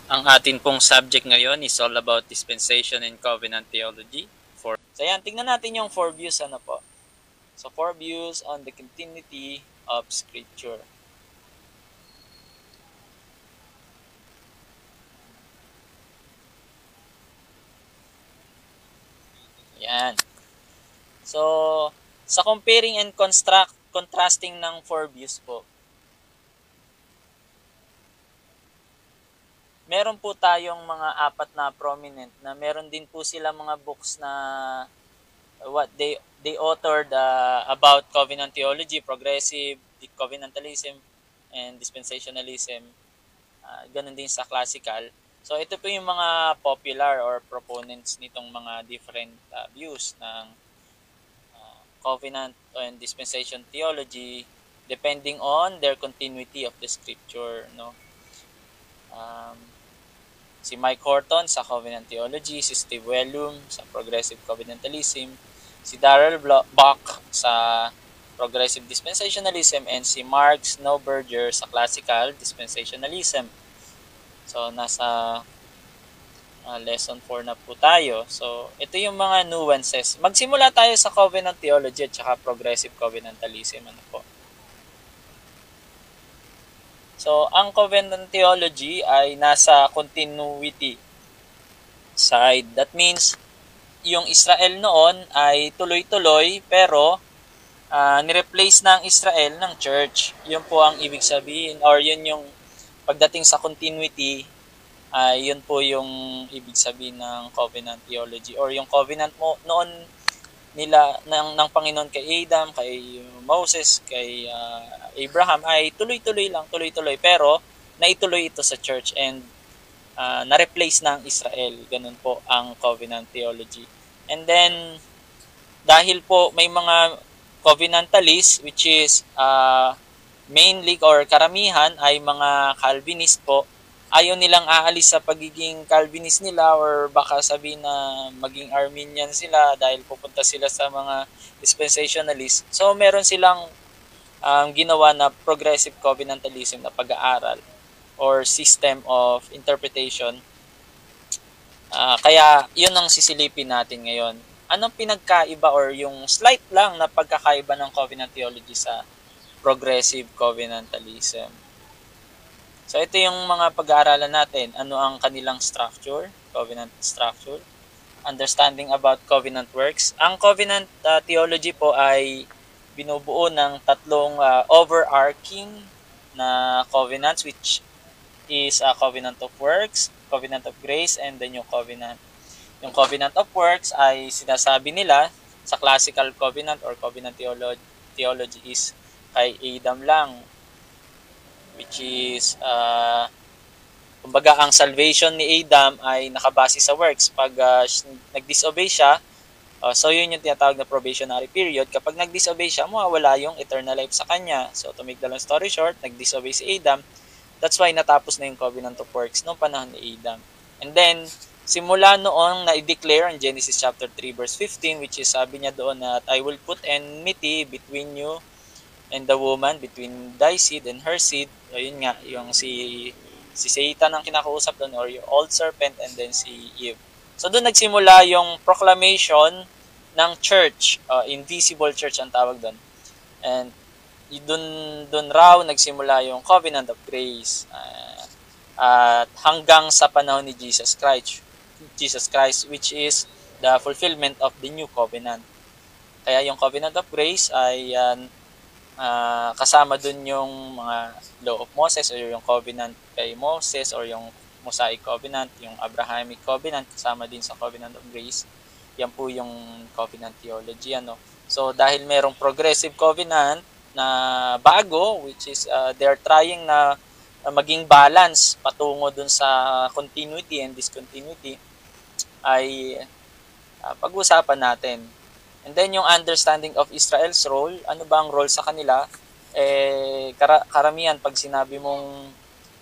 Ang atin pong subject ngayon is all about dispensation and covenant theology. So yan, tingnan natin yung 4 views ano po. So 4 views on the continuity of Scripture. Yan. So sa comparing and contrasting ng 4 views po, meron po tayong mga apat na prominent na meron din po sila mga books na what they authored about covenant theology, progressive, covenantalism, and dispensationalism. Ganun din sa classical. So ito po yung mga popular or proponents nitong mga different views ng covenant and dispensation theology depending on their continuity of the scripture, no. Si Mike Horton sa Covenant Theology, si Steve Wellum sa Progressive Covenantalism, si Darrell Bock sa Progressive Dispensationalism, and si Mark Snowberger sa Classical Dispensationalism. So, nasa lesson 4 na po tayo. So, ito yung mga nuances. Magsimula tayo sa Covenant Theology at saka Progressive Covenantalism. Ano po? So, ang covenant theology ay nasa continuity side. That means, yung Israel noon ay tuloy-tuloy pero nireplace ng Israel ng church. Yun po ang ibig sabihin or yun yung pagdating sa continuity yun po yung ibig sabihin ng covenant theology or yung covenant mo noon nila ng Panginoon kay Adam, kay Moses, kay Abraham ay tuloy-tuloy pero naituloy ito sa church and na-replace ng Israel. Ganun po ang covenant theology. And then dahil po may mga covenantalists which is mainly or karamihan ay mga Calvinist po, ayaw nilang aalis sa pagiging Calvinist nila or baka sabihin na maging Arminian sila dahil pupunta sila sa mga dispensationalist. So meron silang ginawa na progressive covenantalism na pag-aaral or system of interpretation. Kaya yun ang sisilipin natin ngayon. Anong pinagkaiba or yung slight lang na pagkakaiba ng covenant theology sa progressive covenantalism? So ito yung mga pag-aaralan natin. Ano ang kanilang structure, covenant structure, understanding about covenant works. Ang covenant theology po ay binubuo ng tatlong overarching na covenants which is a covenant of works, covenant of grace, and the new covenant. Yung covenant of works ay sinasabi nila sa classical covenant or covenant theology is kay Adam lang, which is kumbaga ang salvation ni Adam ay nakabase sa works. Pag nag-disobey siya, so yun yung tinatawag na probationary period. Kapag nag-disobey siya, mawawala yung eternal life sa kanya. So to make the long story short, nag-disobey si Adam. That's why natapos na yung covenant of works noong panahon ni Adam. And then simula noong na-declare ang Genesis chapter 3 verse 15, which is sabi niya doon na I will put enmity between you and the woman, between thy seed and her seed. Ayun nga, yung si Satan ang kinakausap doon or yung old serpent and then si Eve. So doon nagsimula yung proclamation ng church, invisible church ang tawag doon. And doon raw nagsimula yung covenant of grace. At hanggang sa panahon ni Jesus Christ which is the fulfillment of the new covenant. Kaya yung covenant of grace ay kasama dun yung mga law of Moses or yung covenant kay Moses or yung Mosaic covenant, yung Abrahamic covenant, kasama din sa covenant of grace. Yan po yung covenant theology. So dahil merong progressive covenant na bago, which is they're trying na maging balance patungo dun sa continuity and discontinuity, ay pag-usapan natin. And then yung understanding of Israel's role, ano ba ang role sa kanila? Karamihan pag sinabi mong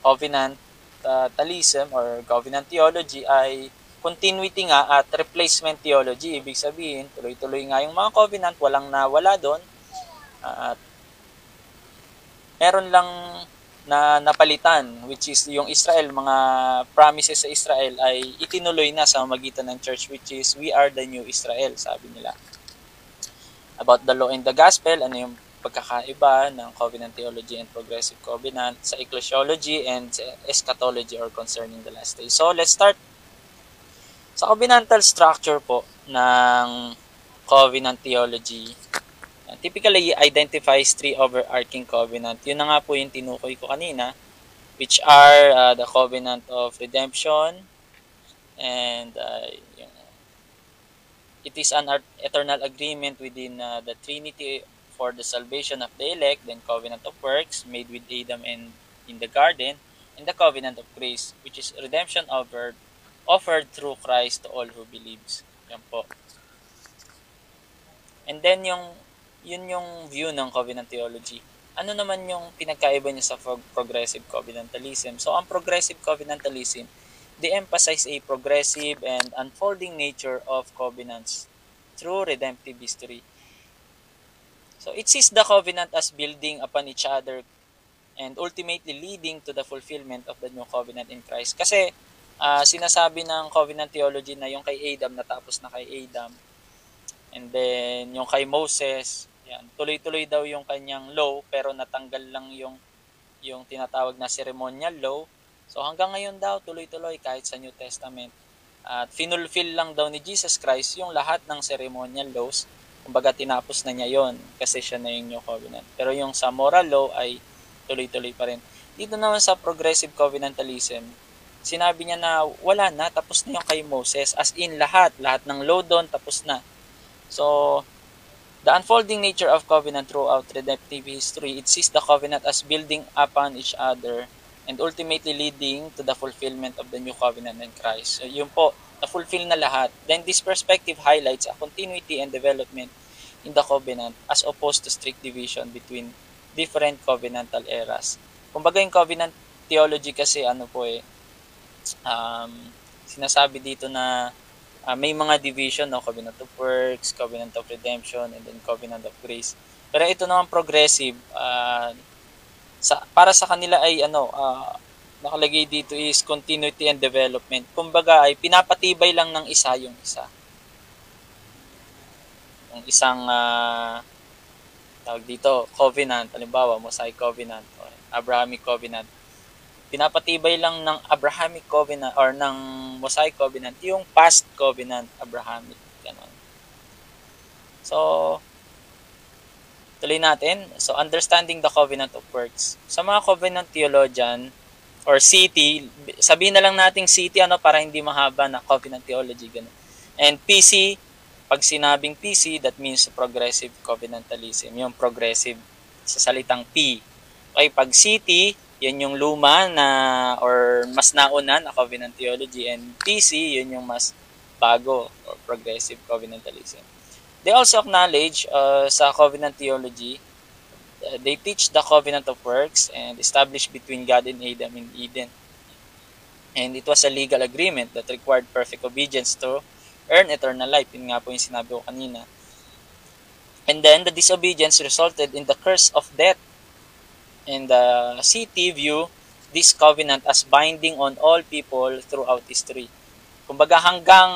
covenantalism or covenant theology ay continuity nga at replacement theology. Ibig sabihin, tuloy-tuloy nga yung mga covenant, walang nawala doon. At meron lang na napalitan, which is yung Israel, mga promises sa Israel ay itinuloy na sa magitan ng church, which is we are the new Israel, sabi nila. About the law and the gospel, ano yung pagkakaiba ng covenant theology and progressive covenant sa ecclesiology and eschatology or concerning the last day. So, let's start. Sa covenantal structure po ng covenant theology, typically identifies three overarching covenant. Yun na nga po yung tinukoy ko kanina, which are the covenant of redemption, and it is an eternal agreement within the Trinity for the salvation of the elect, then covenant of works made with Adam and in the garden, and the covenant of grace, which is redemption offered through Christ to all who believes. Yan po. And then yun yung view ng covenant theology. Ano naman yung pinagkaiba niya sa progressive covenantalism? So, ang progressive covenantalism, they emphasize a progressive and unfolding nature of covenants through redemptive history. So, it sees the covenant as building upon each other and ultimately leading to the fulfillment of the new covenant in Christ. Kasi, sinasabi ng covenant theology na yung kay Adam, natapos na kay Adam, and then yung kay Moses, yan, tuloy-tuloy daw yung kanyang law, pero natanggal lang yung tinatawag na ceremonial law. So hanggang ngayon daw, tuloy-tuloy kahit sa New Testament. At finulfill lang daw ni Jesus Christ yung lahat ng ceremonial laws. Kumbaga tinapos na niya yon kasi siya na yung new covenant. Pero yung sa moral law ay tuloy-tuloy pa rin. Dito naman sa progressive covenantalism, sinabi niya na wala na, tapos na yung kay Moses. As in lahat ng law doon tapos na. So, the unfolding nature of covenant throughout redemptive history, it sees the covenant as building upon each other and ultimately leading to the fulfillment of the new covenant in Christ. So, yun po, na-fulfill na lahat. Then, this perspective highlights a continuity and development in the covenant as opposed to strict division between different covenantal eras. Kumbaga yung covenant theology kasi sinasabi dito na may mga division, no? Covenant of works, covenant of redemption, and then covenant of grace. Pero ito naman progressive, para sa kanila ay nakalagay dito is continuity and development. Kumbaga ay pinapatibay lang ng isa yung isa. Yung isang tawag dito, covenant, halimbawa, Mosaic covenant or Abrahamic covenant. Pinapatibay lang ng Abrahamic covenant or ng Mosaic covenant yung past covenant Abrahamic, ganun. So, tuloy natin. So, understanding the covenant of works. Sa mga covenant theologian or CT, sabihin na lang nating CT para hindi mahaba na covenant theology, ganun. And PC, pag sinabing PC, that means progressive covenantalism. Yung progressive sa salitang P. Okay, pag CT, yan yung luma na or mas nauna na covenant theology, and PC, yun yung mas bago or progressive covenantalism. They also acknowledge sa covenant theology, they teach the covenant of works and established between God and Adam in Eden. And it was a legal agreement that required perfect obedience to earn eternal life. Yun nga po yung sinabi ko kanina. And then the disobedience resulted in the curse of death. And the CT view this covenant as binding on all people throughout history. Kumbaga hanggang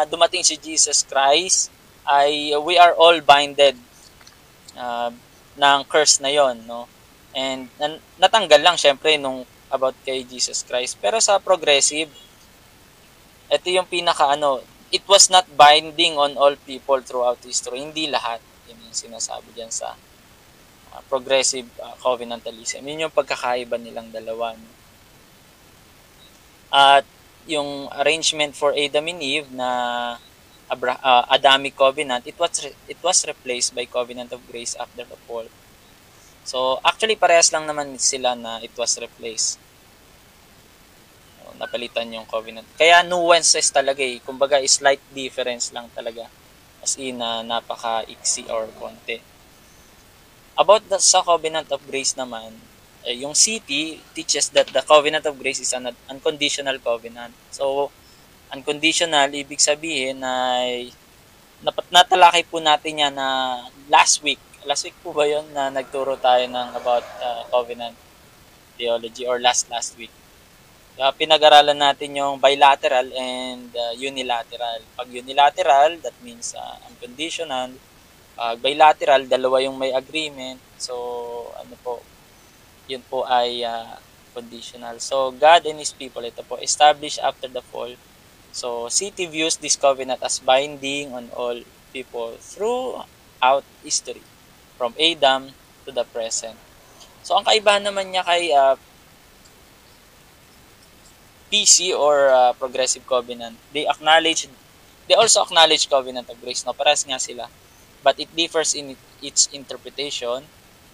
dumating si Jesus Christ, ay we are all binded ng curse na yon, no? And natanggal lang syempre nung about kay Jesus Christ. Pero sa progressive, ito yung it was not binding on all people throughout history. Hindi lahat. Yun yung sinasabi dyan sa progressive covenantalism. Yun yung pagkakaiba nilang dalawa. No? At yung arrangement for Adam and Eve na Adamic covenant, it was replaced by covenant of grace after the fall. So, actually, parehas lang naman sila na it was replaced. Napalitan yung covenant. Kaya nuances talaga eh. Kumbaga, slight difference lang talaga. As in, napaka-iksi or konti. About sa covenant of grace naman, yung CT teaches that the covenant of grace is an unconditional covenant. So, unconditional, ibig sabihin ay natalakay po natin yan na last week po ba yun na nagturo tayo ng about covenant? theology or last week. Pinag-aralan natin yung bilateral and unilateral. Pag unilateral, that means unconditional. Pag bilateral, dalawa yung may agreement. So, ano po, yun po ay conditional. So, God and His people, ito po, established after the fall. So, CT views this covenant as binding on all people throughout history, from Adam to the present. So, ang kaibahan naman niya kay PC or Progressive Covenant, they also acknowledge Covenant of Grace. No, parehas nga sila. But it differs in its interpretation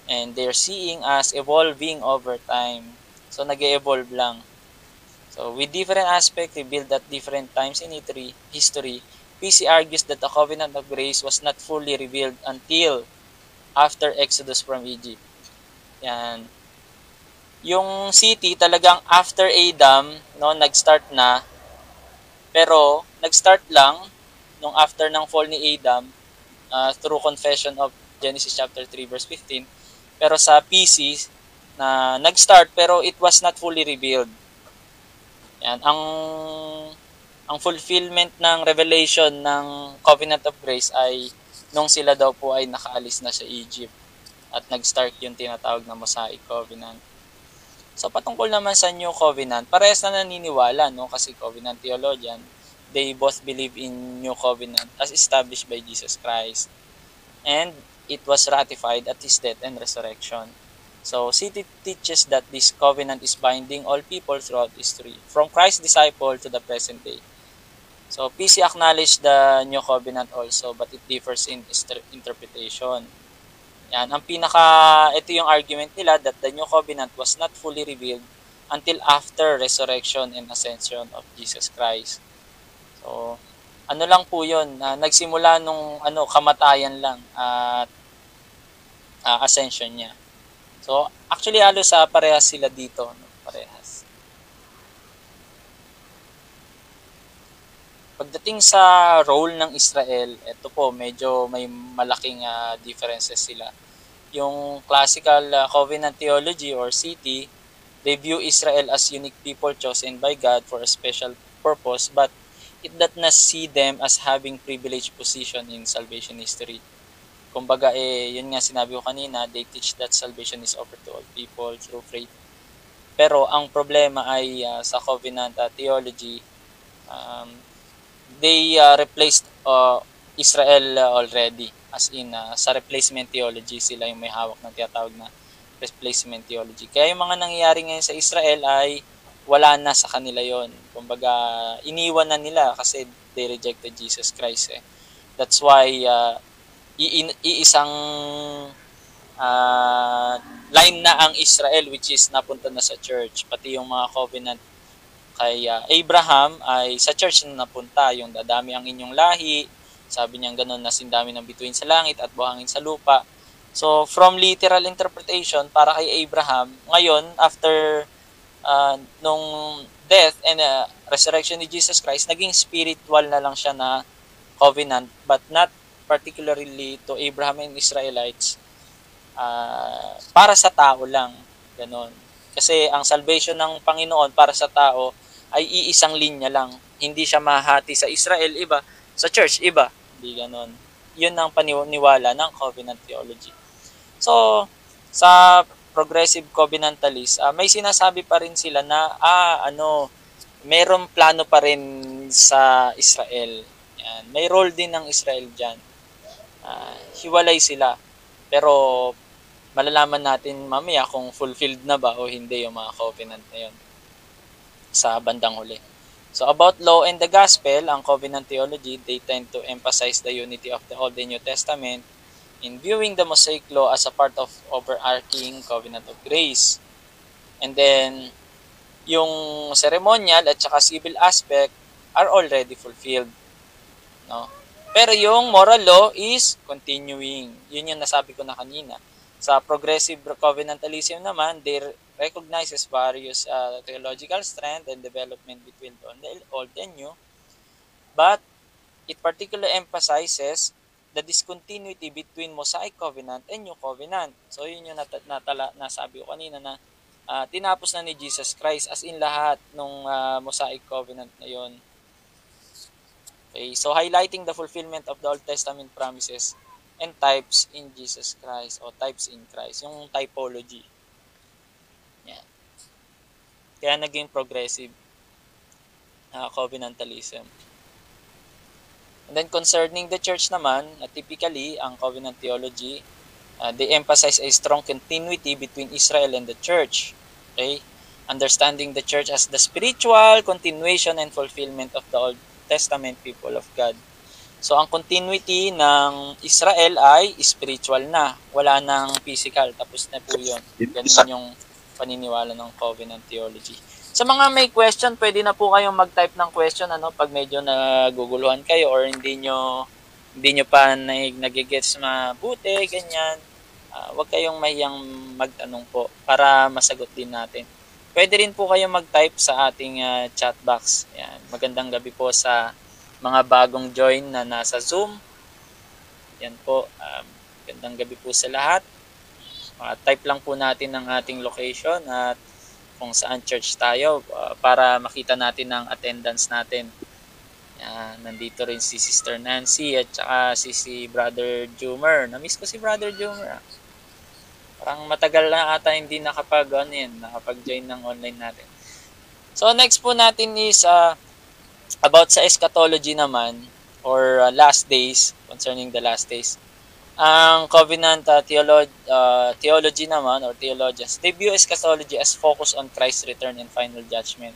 and they're seeing as evolving over time. So, nag-evolve lang. So, with different aspects revealed at different times in history, PC argues that the Covenant of Grace was not fully revealed until after Exodus from Egypt. Yan. Yung city talagang after Adam, no, nag-start na. Pero nag-start lang nung after ng fall ni Adam through confession of Genesis chapter 3 verse 15. Pero sa PC na nag-start pero it was not fully revealed. Yan, ang fulfillment ng revelation ng Covenant of Grace ay nung sila daw po ay nakaalis na sa Egypt at nag-start yung tinatawag na Mosaic Covenant. So, patungkol naman sa New Covenant, parehas na naniniwala, no? Kasi Covenant theologian, they both believe in New Covenant as established by Jesus Christ. And it was ratified at His death and resurrection. So, CT teaches that this covenant is binding all people throughout history, from Christ's disciple to the present day. So, PC acknowledged the New Covenant also, but it differs in interpretation. Yan, ito yung argument nila that the New Covenant was not fully revealed until after resurrection and ascension of Jesus Christ. So, ano lang po yun, nagsimula nung kamatayan lang at ascension niya. So, actually halos parehas sila dito, no? Parehas. Pagdating sa role ng Israel, ito po, medyo may malaking differences sila. Yung classical covenant theology or CT, they view Israel as unique people chosen by God for a special purpose, but it does not see them as having privileged position in salvation history. Kumbaga, yun nga sinabi ko kanina, they teach that salvation is offered to all people through faith. Pero ang problema ay sa covenant theology, they replaced Israel already. As in, sa replacement theology, sila yung may hawak ng tinatawag na replacement theology. Kaya yung mga nangyayari ngayon sa Israel ay wala na sa kanila yon. Kumbaga, iniwan na nila kasi they rejected Jesus Christ. That's why iisang line na ang Israel which is napunta na sa church. Pati yung mga covenant kay Abraham ay sa church na napunta. Yung dadami ang inyong lahi, sabi niya gano'n na sindami ng bituin sa langit at buhangin sa lupa. So, from literal interpretation, para kay Abraham, ngayon, after nung death and resurrection ni Jesus Christ, naging spiritual na lang siya na covenant, but not particularly to Abraham and Israelites, para sa tao lang. Ganon. Kasi ang salvation ng Panginoon para sa tao ay iisang linya lang. Hindi siya mahati sa Israel, iba. Sa church, iba. Hindi ganon. Yun ang paniniwala ng covenant theology. So, sa progressive covenantalist, may sinasabi pa rin sila na, mayroong plano pa rin sa Israel. Yan. May role din ng Israel dyan. Hiwalay sila. Pero, malalaman natin mamaya kung fulfilled na ba o hindi yung mga covenant na yun sa bandang huli. So about law and the gospel, ang covenant theology, they tend to emphasize the unity of the Old and New Testament in viewing the Mosaic law as a part of overarching covenant of grace. And then, yung ceremonial at saka civil aspect are already fulfilled. No? Pero yung moral law is continuing. Yun yung nasabi ko na kanina. Sa progressive covenantalism naman, they recognizes various theological strength and development between the Old and New, but it particularly emphasizes the discontinuity between Mosaic Covenant and New Covenant. So yun yung nasabi ko kanina na tinapos na ni Jesus Christ, as in lahat nung Mosaic Covenant na yon. Okay, so highlighting the fulfillment of the Old Testament promises and types in Jesus Christ o types in Christ, yung typology. Yan. Kaya naging progressive covenantalism. And then concerning the church naman, typically ang covenant theology, they emphasize a strong continuity between Israel and the church. Okay? Understanding the church as the spiritual continuation and fulfillment of the Old Testament people of God. So ang continuity ng Israel ay spiritual na, wala nang physical, tapos na po yun. Ganun yung paniniwala ng covenant theology. Sa mga may question, pwede na po kayong mag-type ng question pag medyo naguguluhan kayo or hindi nyo pa nagigets mabuti, ganyan. Huwag kayong mahiyang magtanong po para masagot din natin. Pwede rin po kayong mag-type sa ating chat box. Yan. Magandang gabi po sa mga bagong join na nasa Zoom. Yan po. Magandang gabi po sa lahat. Type lang po natin ang ating location at kung saan church tayo para makita natin ang attendance natin. Nandito rin si Sister Nancy at saka si Brother Jumer. Na-miss ko si Brother Jumer. Parang matagal na ata hindi nakapag-join ng online natin. So next po natin is about sa eschatology naman or last days, concerning the last days. Ang covenant theology naman or theologians, they view eschatology as focus on Christ's return and final judgment.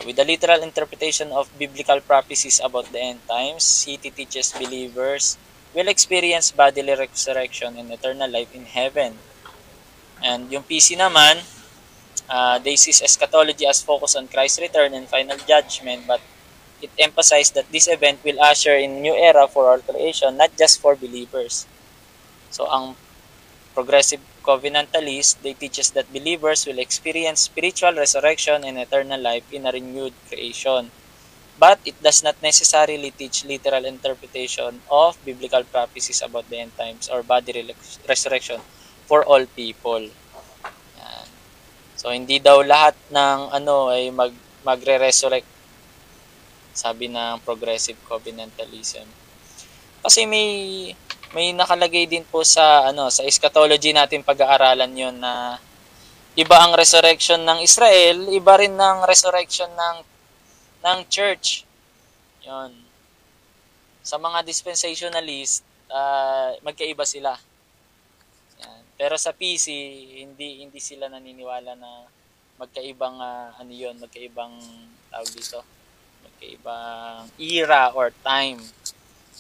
With the literal interpretation of biblical prophecies about the end times, CT teaches believers will experience bodily resurrection and eternal life in heaven. And yung PC naman, they see eschatology as focus on Christ's return and final judgment, but it emphasized that this event will usher in a new era for all creation, not just for believers. So, ang progressive covenantalist, they teach us that believers will experience spiritual resurrection and eternal life in a renewed creation. But it does not necessarily teach literal interpretation of biblical prophecies about the end times or body resurrection for all people. Yan. So, hindi daw lahat ng ay magre-resurrect, sabi ng progressive covenantalism. Kasi may nakalagay din po sa sa eschatology natin pag-aaralan 'yon na iba ang resurrection ng Israel, iba rin ng resurrection ng church. 'Yon. Sa mga dispensationalist, magkaiba sila. Yan. Pero sa PC, hindi sila naniniwala na magkaibang magkaibang tawag dito. Magkaibang era or time.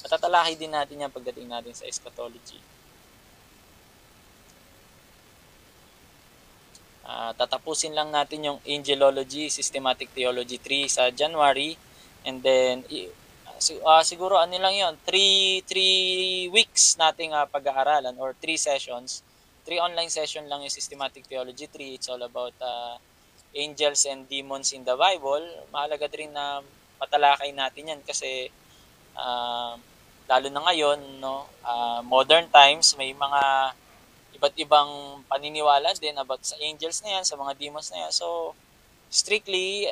Matatalakay din natin yan pagdating natin sa eschatology. Tatapusin lang natin yung angelology, systematic theology 3 sa January. And then, siguro lang yun, 3 weeks nating pag-aaralan or 3 sessions. 3 online session lang yung systematic theology 3. It's all about angels and demons in the Bible. Mahalaga rin na matalakay natin yan kasi lalo na ngayon, modern times, may mga iba't ibang paniniwala din about sa angels na yan, sa mga demons na yan. So, strictly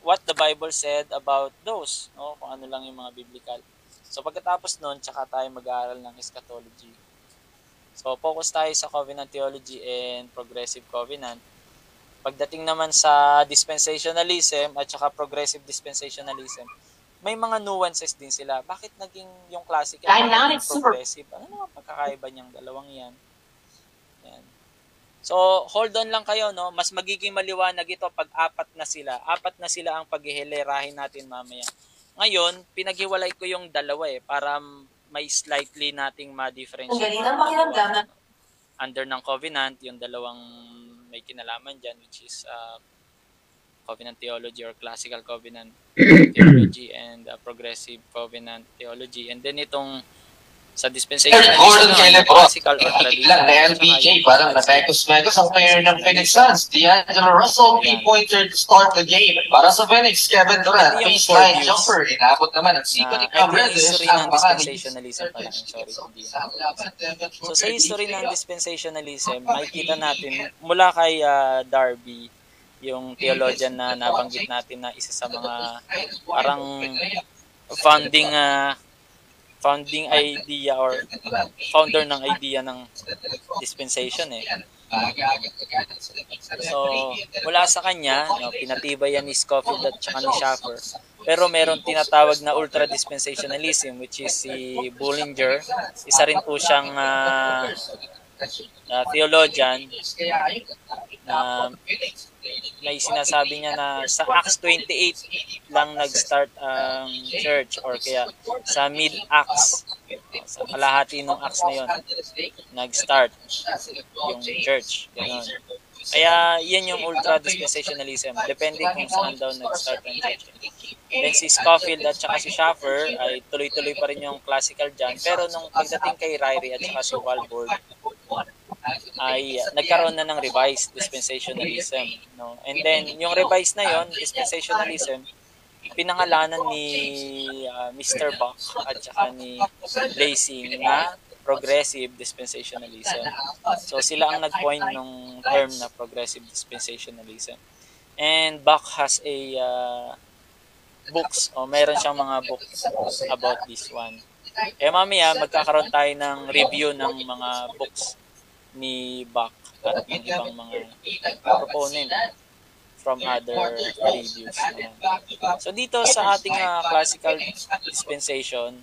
what the Bible said about those, kung ano lang yung mga biblical. So, pagkatapos nun, tsaka tayo mag-aaral ng eschatology. So, focus tayo sa covenant theology and progressive covenant. Pagdating naman sa dispensationalism at saka progressive dispensationalism, may mga nuances din sila. Bakit naging yung classical at progressive? Ano naman pagkakaiba niyang dalawang yan? Yan. So, hold on lang kayo, Mas magiging maliwanag ito pag apat na sila. Apat na sila ang paghihilerahin natin mamaya. Ngayon, pinaghiwalay ko yung dalawa para may slightly nating ma-differentiate. Under ng covenant, yung dalawang may kinalaman dyan, which is covenant theology or classical covenant theology and progressive covenant theology. And then itong Sa Sir dispensationalism Gordon naman, Kenneth Ross, classical or lang na traditional, tsaka LBJ, yung parang advanced napekos-mekos ang player ng Phoenix dispensationalism. Suns. D'Angelo Russell, Ayan. 3-pointer to start the game. Para sa Phoenix, Kevin Durant, Ito yung baseline four jumper. views Inabot naman ang na Symphony ito yung Brothers history ang ng mga dispensationalism pala. Sorry, hindi yan. So sa history ng dispensationalism, makikita natin mula kay Darby, yung theologian na nabanggit natin na isa sa mga parang founding founding idea or founder ng idea ng dispensation eh. So, mula sa kanya, no, pinatibay yan ni Scofield at saka ni Schaffer. Pero meron tinatawag na ultra-dispensationalism, which is si Bullinger. Isa rin po siyang theologian na may sinasabi niya na sa Acts 28 lang nag-start ang church or kaya sa mid-Acts, sa kalahati ng Acts na yon nag-start yung church. Ganon. Kaya yan yung ultra-dispensationalism. Depende kung saan daw nag-start ang church. Then si Scofield at saka si Schaffer ay tuloy-tuloy pa rin yung classical dyan. Pero nung pagdating kay Ryrie at saka si Walborg, ay nagkaroon na ng revised dispensationalism, no? And then yung revised na yon, dispensationalism, pinangalanan ni Mr. Buck at saka ni Lacey na progressive dispensationalism. So sila ang nag-coin ng term na progressive dispensationalism. And Buck has a books, o meron siyang mga books about this one. Eh mamaya magkakaroon tayo ng review ng mga books ni Buck at ng ibang mga proponent from other reviews naman. So dito sa ating classical dispensation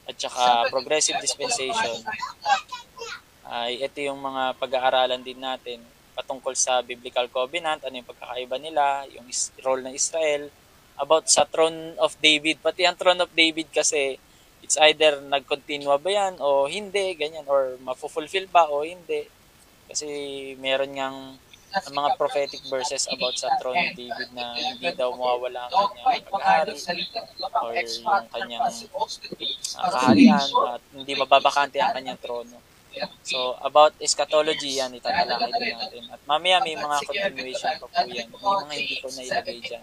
at saka progressive dispensation ay ito yung mga pag-aaralan din natin patungkol sa biblical covenant, ano yung pagkakaiba nila, yung role ng Israel, about sa throne of David. Pati ang throne of David kasi it's either nag-continue ba yan o hindi, ganyan, or mafulfill ba o hindi. Kasi meron ngang mga prophetic verses about sa throne ni David na hindi daw mawawala ang kanyang paghahari or yung kanyang kaharian at hindi mababakante ang kanyang trono. So, about eschatology yan, itatalakay din natin. At mamaya may mga continuation pa po yan. May mga hindi ko na ilagay dyan.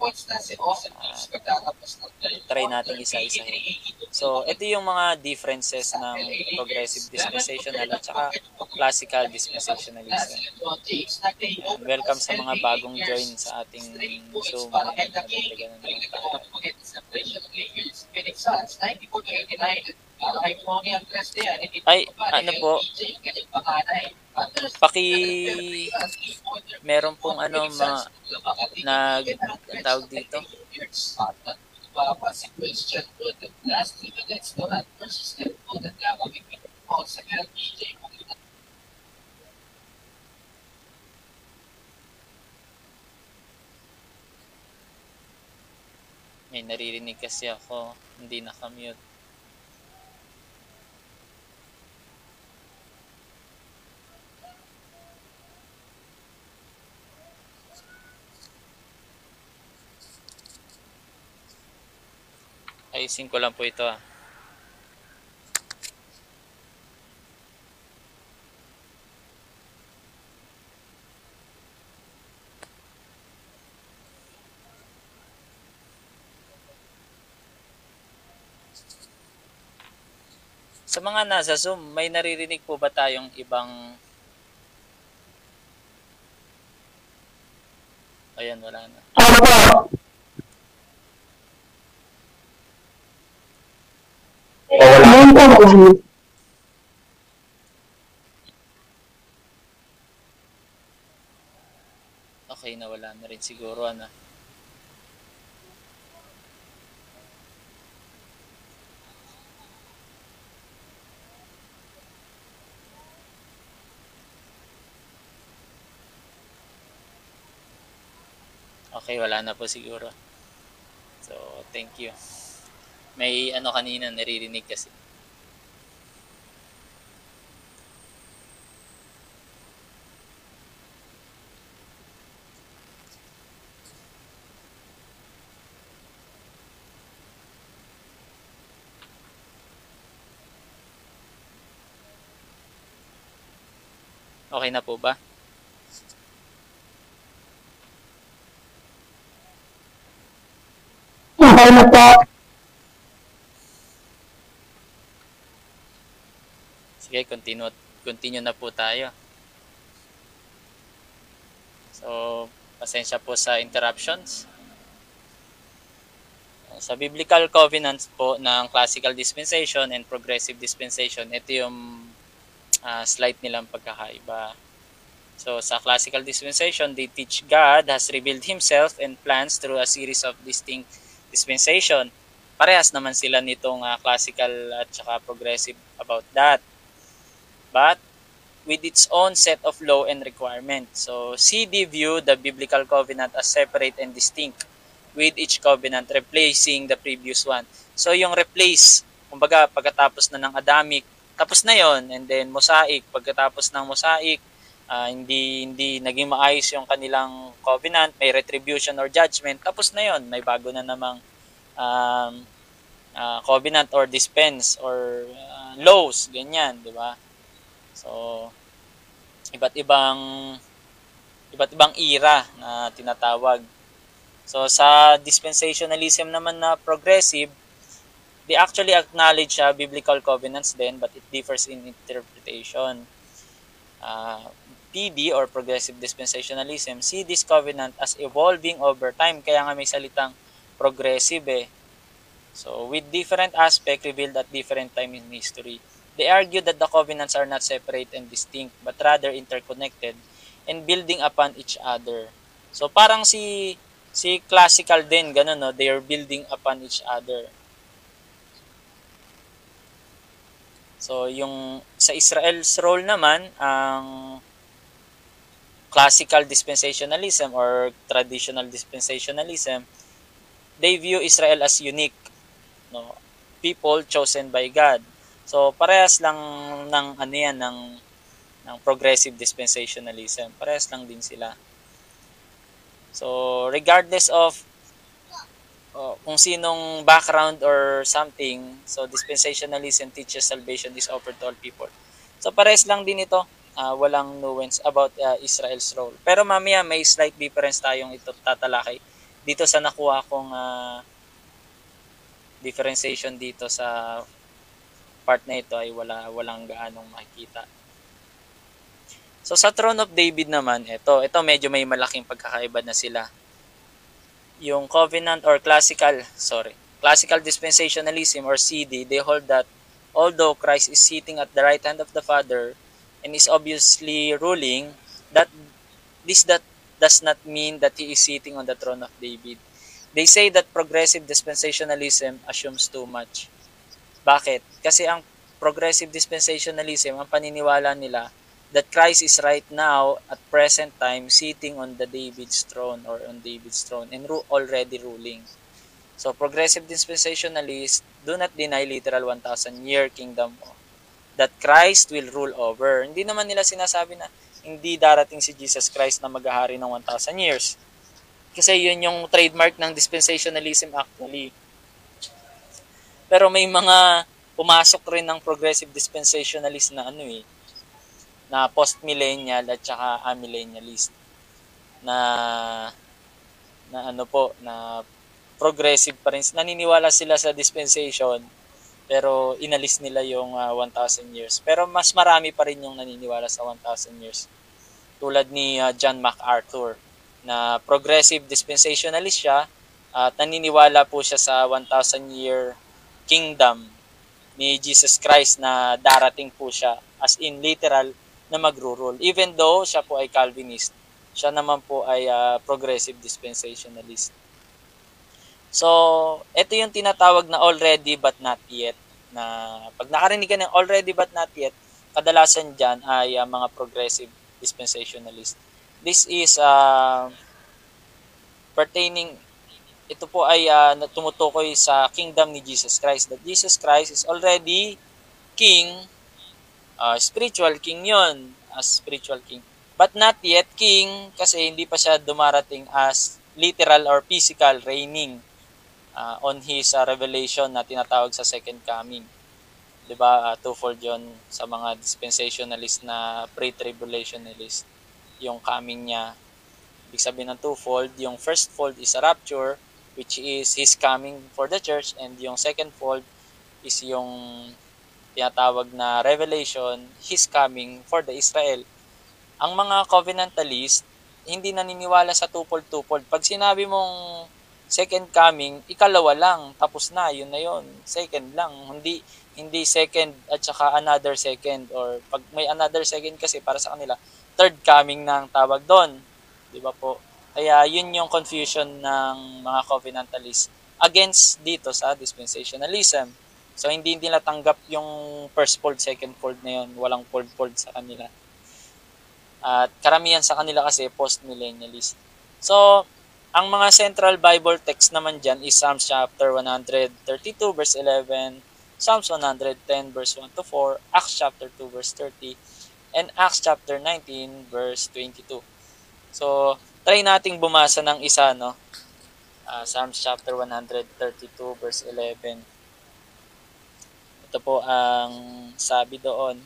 Try natin isa-isahin. So, ito yung mga differences ng progressive dispensational at saka classical dispensationalism. And welcome sa mga bagong join sa ating Zoom. Nadagdagan na naman tayo. Ay, ano po, meron pong tawag dito, may naririnig kasi ako, hindi nakamute. Ayusin ko lang po ito . Sa mga nasa Zoom, may naririnig po ba tayong ibang... Ayan, wala na. Okay, nawala na rin siguro, ano. Okay, wala na po siguro. So, thank you. May kanina naririnig kasi. Okay na po ba? Okay na po. Sige, continue na po tayo. So, pasensya po sa interruptions. Sa biblical covenants po ng classical dispensation and progressive dispensation, ito yung slight nilang pagkakaiba. So, sa classical dispensation, they teach God has revealed Himself and plans through a series of distinct dispensation. Parehas naman sila nitong classical at saka progressive about that. But, with its own set of law and requirements. So, CD view the biblical covenant as separate and distinct, with each covenant replacing the previous one. So, yung replace, kumbaga, pagkatapos na ng Adamic, tapos na yon, and then Mosaic, pagkatapos ng Mosaic, hindi naging maayos yung kanilang covenant, may retribution or judgment, tapos na yon, may bago na namang covenant or dispense or laws, ganyan, di ba? So, iba't ibang era na tinatawag. So, sa dispensationalism naman na progressive, they actually acknowledge biblical covenants din, but it differs in interpretation. PD or progressive dispensationalism see this covenant as evolving over time, kaya nga may salitang progressive So, with different aspect revealed at different time in history. They argue that the covenants are not separate and distinct, but rather interconnected and building upon each other. So, parang si classical din, ganun, no? They are building upon each other. So, yung sa Israel's role naman, ang classical dispensationalism or traditional dispensationalism, they view Israel as unique, no? People chosen by God. So, parehas lang ng ng progressive dispensationalism. Parehas lang din sila. So, regardless of kung sinong background or something, so dispensationalism teaches salvation is offered to all people. So, parehas lang din ito. Walang nuance about Israel's role. Pero mamaya may slight difference tayong ito tatalakay. Dito sa nakuha kong differentiation dito sa part na ito ay walang gaanong makikita. So sa Throne of David naman, ito medyo may malaking pagkakaiba na sila. Yung covenant or classical dispensationalism or CD, they hold that although Christ is sitting at the right hand of the Father and is obviously ruling, that does not mean that he is sitting on the throne of David. They say that progressive dispensationalism assumes too much. Bakit? Kasi ang progressive dispensationalism, ang paniniwala nila that Christ is right now at present time sitting on the David's throne or on David's throne and already ruling. So progressive dispensationalists do not deny literal 1,000-year kingdom that Christ will rule over. Hindi naman nila sinasabi na hindi darating si Jesus Christ na maghahari ng 1,000 years. Kasi yun yung trademark ng dispensationalism actually. Pero may mga pumasok rin ng progressive dispensationalist na na post-millennial at saka amillennialist na progressive pa rin. Naniniwala sila sa dispensation pero inalis nila yung 1,000 years. Pero mas marami pa rin yung naniniwala sa 1,000 years. Tulad ni John MacArthur na progressive dispensationalist siya at naniniwala po siya sa 1,000-year kingdom ni Jesus Christ na darating po siya as in literal na magro-rule. Even though siya po ay Calvinist, siya naman po ay progressive dispensationalist. So, ito yung tinatawag na already but not yet. Na pag nakarinig ka ng already but not yet, kadalasan dyan ay mga progressive dispensationalist. This is pertaining, ito po ay tumutukoy sa kingdom ni Jesus Christ. That Jesus Christ is already king, spiritual king yon, as spiritual king. But not yet king kasi hindi pa siya dumarating as literal or physical reigning on his revelation na tinatawag sa second coming. 'Di ba? Twofold 'yon sa mga dispensationalist na pre-tribulationalist, yung coming niya. Ibig sabihin ng twofold, yung first fold is a rapture, which is His coming for the church, and yung second fold is yung tinatawag na revelation, His coming for the Israel. Ang mga covenantalist, hindi naniniwala sa twofold-twofold. Pag sinabi mong second coming, ikalawa lang, tapos na, yun na yun. Second lang, hindi second at saka another second, or pag may another second kasi para sa kanila, third coming na ang tawag doon. 'Di ba po? Kaya yun yung confusion ng mga covenantalist against dito sa dispensationalism. So hindi nila tanggap yung first fold, second fold na yun. Walang fold sa kanila. At karamihan sa kanila kasi post-millennialist. So, ang mga central Bible text naman dyan is Psalms chapter 132 verse 11, Psalms 110 verse 1 to 4, Acts chapter 2 verse 30, and Acts chapter 19 verse 22. So, try nating bumasa ng isa, no? Psalms chapter 132 verse 11. Ito po ang sabi doon.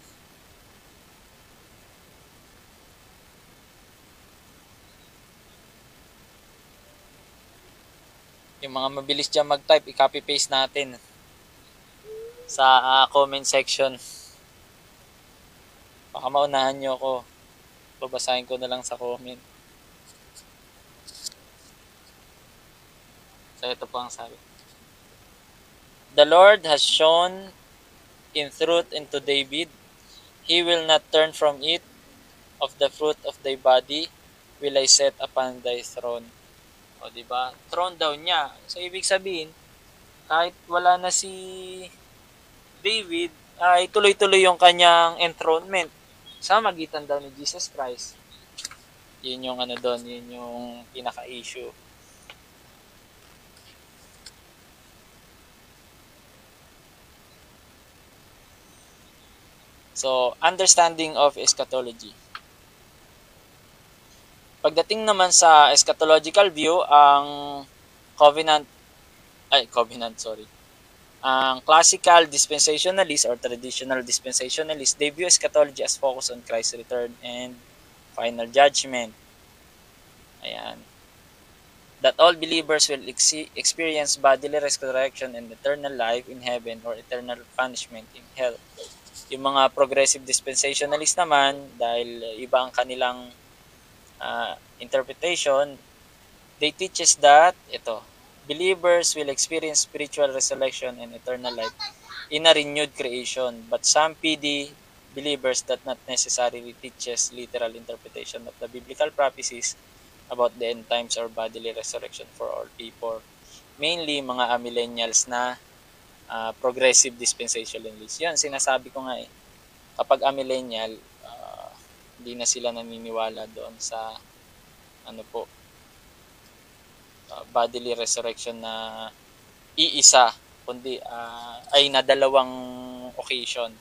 Yung mga mabilis dyan mag-type, i-copy paste natin sa comment section. Baka maunahan nyo ako. Babasahin ko na lang sa comment. So ito po ang sabi. The Lord has shown in truth unto David. He will not turn from it. Of the fruit of thy body will I set upon thy throne. O, diba? Throne daw niya. So, ibig sabihin, kahit wala na si David, ay tuloy-tuloy yung kanyang enthronement sa magitan daw ni Jesus Christ. Yun yung ano doon, yun yung pinaka-issue. So, understanding of eschatology. Pagdating naman sa eschatological view, ang ang classical dispensationalist or traditional dispensationalist, they view eschatology as focus on Christ's return and final judgment. Ayan. That all believers will experience bodily resurrection and eternal life in heaven or eternal punishment in hell. Yung mga progressive dispensationalist naman, dahil iba ang kanilang interpretation, they teaches that believers will experience spiritual resurrection and eternal life in a renewed creation, but some PD believers that not necessarily teaches literal interpretation of the biblical prophecies about the end times or bodily resurrection for all people. Mainly mga millennials na progressive dispensationalists. Yan, sinasabi ko nga kapag millennial, hindi na sila naniniwala doon sa bodily resurrection na iisa, kundi ay na dalawang occasion.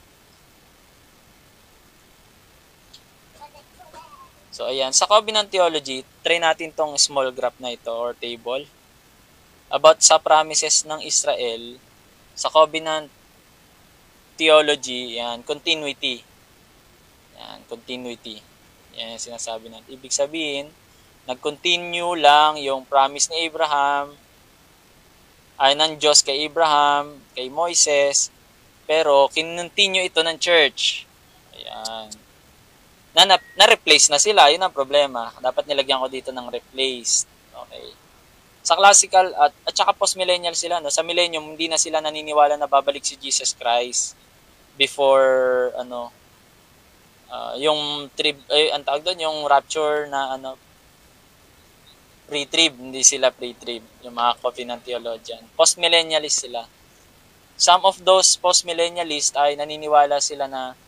So ayan, sa covenant theology, try natin tong small graph na ito or table about sa promises ng Israel sa covenant theology. Yan, continuity. Yan, continuity. Yan yung sinasabi natin. Ibig sabihin, nag-continue lang yung promise ni Abraham, ay ng Diyos kay Abraham, kay Moises, pero kinontinue ito ng church. Ayan. Na-replace na sila, yun ang problema. Dapat nilagyan ko dito ng replaced. Okay. Sa classical at saka post-millennial sila, no? Sa millennium, hindi na sila naniniwala na babalik si Jesus Christ before yung trib, ang tawag doon, yung rapture na pre-trib, hindi sila pre-trib, yung mga covenant theologian. Post-millennialist sila. Some of those post-millennialists ay naniniwala sila na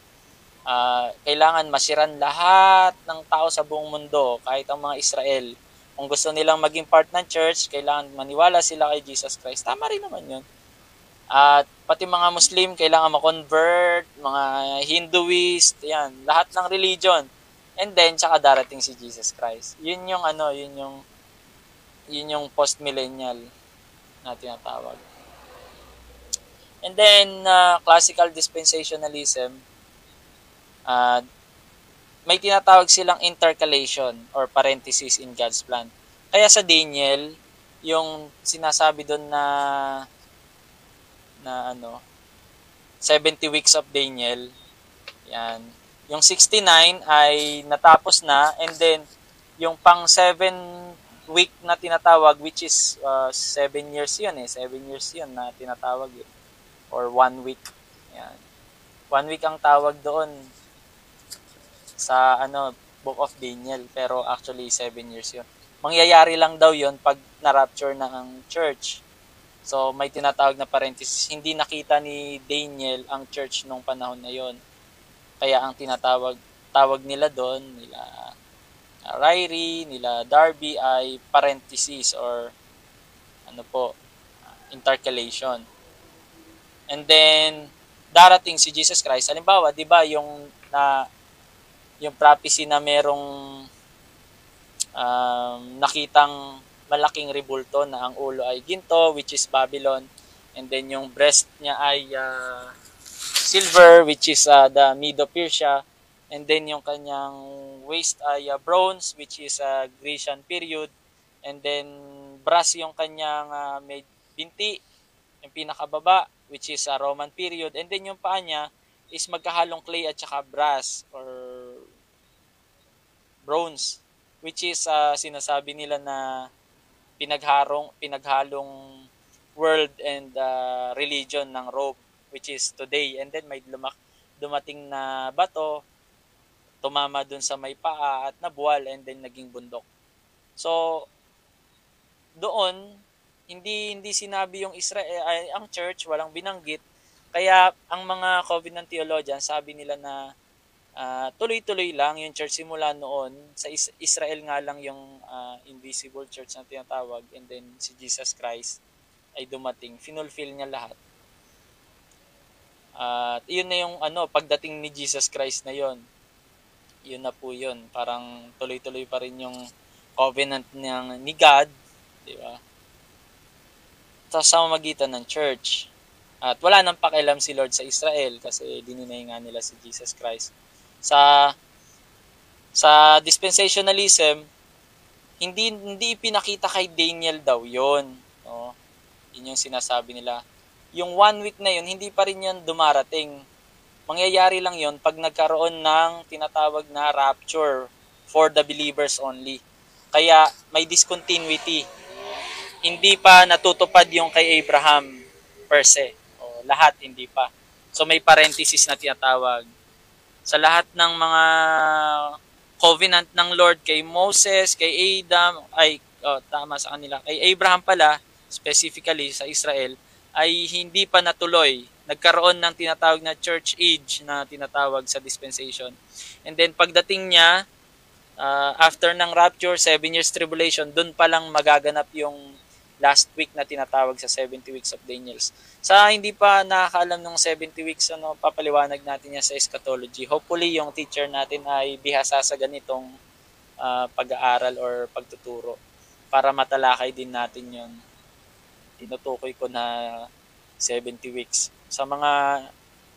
kailangan masiran lahat ng tao sa buong mundo, kahit ang mga Israel. Kung gusto nilang maging part ng church, kailangan maniwala sila kay Jesus Christ. Tama rin naman yun. At pati mga Muslim, kailangan ma-convert, mga Hinduist, yan, lahat ng religion. And then, tsaka darating si Jesus Christ. Yun yung post-millennial na tinatawag. And then, classical dispensationalism, may tinatawag silang intercalation or parenthesis in God's plan. Kaya sa Daniel, yung sinasabi doon na 70 weeks of Daniel, yan. Yung 69 ay natapos na, and then yung pang 7 week na tinatawag, which is 7 years yun 7 years yun na tinatawag or 1 week. Yan. 1 week ang tawag doon sa Book of Daniel, pero actually 7 years yun. Mangyayari lang daw yun pag na-rapture na ang church. So may tinatawag na parenthesis, hindi nakita ni Daniel ang church nung panahon na yon. Kaya ang tawag nila doon, nila Ryrie, nila Darby, ay parenthesis or intercalation. And then darating si Jesus Christ. Halimbawa, 'di ba, yung prophecy na merong nakitang malaking rebulto na ang ulo ay ginto, which is Babylon, and then yung breast niya ay silver, which is the Medo-Persia, and then yung kanyang waist ay bronze, which is Grecian period, and then brass yung kanyang may binti, yung pinakababa, which is Roman period, and then yung paa niya is magkahalong clay at saka brass or bronze, which is sinasabi nila na pinaghalong world and religion ng Rome, which is today. And then may dumating na bato, tumama dun sa may paa at nabuwal, and then naging bundok. So doon hindi sinabi yung Israel ay ang church, walang binanggit. Kaya ang mga covenant theologians, sabi nila na tuloy-tuloy lang yung church simula noon. Sa Israel nga lang yung invisible church na tinatawag, and then si Jesus Christ ay dumating, finulfill niya lahat. At yun na yung pagdating ni Jesus Christ na yun na po yun. Parang tuloy-tuloy pa rin yung covenant ni God, di ba? Sa magitan ng church. At wala nang pakialam si Lord sa Israel kasi dininay nga nila si Jesus Christ. Sa dispensationalism, hindi pinakita kay Daniel daw yon, no? Yun yung sinasabi nila. Yung 1 week na yun, hindi pa rin yan dumarating. Mangyayari lang yon pag nagkaroon ng tinatawag na rapture for the believers only. Kaya may discontinuity. Hindi pa natutupad yung kay Abraham per se. O, lahat hindi pa. So may parenthesis na tinatawag. Sa lahat ng mga covenant ng Lord kay Moses, kay Adam, tama sa kanila, kay Abraham pala, specifically sa Israel, ay hindi pa natuloy. Nagkaroon ng tinatawag na church age na tinatawag sa dispensation. And then pagdating niya, after ng rapture, 7 years tribulation, dun pa lang magaganap yung last week na tinatawag sa 70 weeks of Daniels. Sa hindi pa nakakaalam ng 70 weeks, papaliwanag natin yan sa eschatology. Hopefully, yung teacher natin ay bihasa sa ganitong pag-aaral or pagtuturo para matalakay din natin yung tinutukoy ko na 70 weeks. Sa mga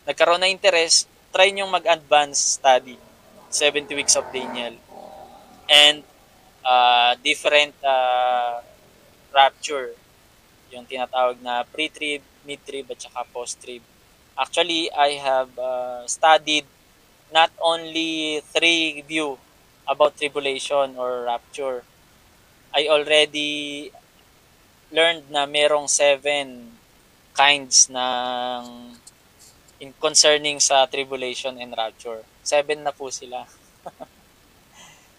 nagkaroon na interest, try nyo mag-advance study 70 weeks of Daniel and different rapture, yung tinatawag na pre-trib, mid-trib, at saka post-trib. Actually, I have studied not only 3 view about tribulation or rapture. I already learned na merong 7 kinds ng concerning sa tribulation and rapture. 7 na po sila.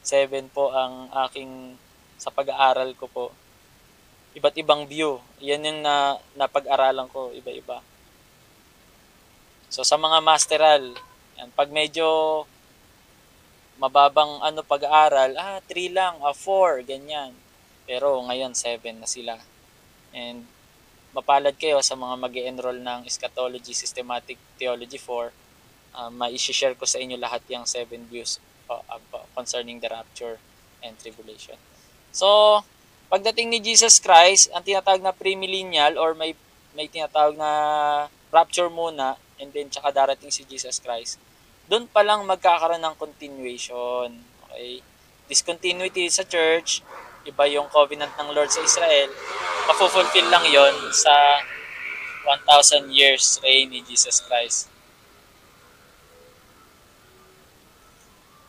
7 po ang aking sa pag-aaral ko po. Iba't ibang view. Yan yung napag-aralan ko, iba-iba. So sa mga masteral, yan, pag medyo mababang pag-aaral, 3 lang, 4, ganyan. Pero ngayon 7 na sila. And mapalad kayo sa mga mag-e-enroll ng Eschatology Systematic Theology 4. Ma-share ko sa inyo lahat yung 7 views concerning the rapture and tribulation. So, pagdating ni Jesus Christ, ang tinatawag na premillennial or may tinatawag na rapture muna, and then tsaka darating si Jesus Christ, doon pa lang magkakaroon ng continuation. Okay? Discontinuity sa church, iba yung covenant ng Lord sa Israel, mafulfill lang yon sa 1,000 years reign ni Jesus Christ.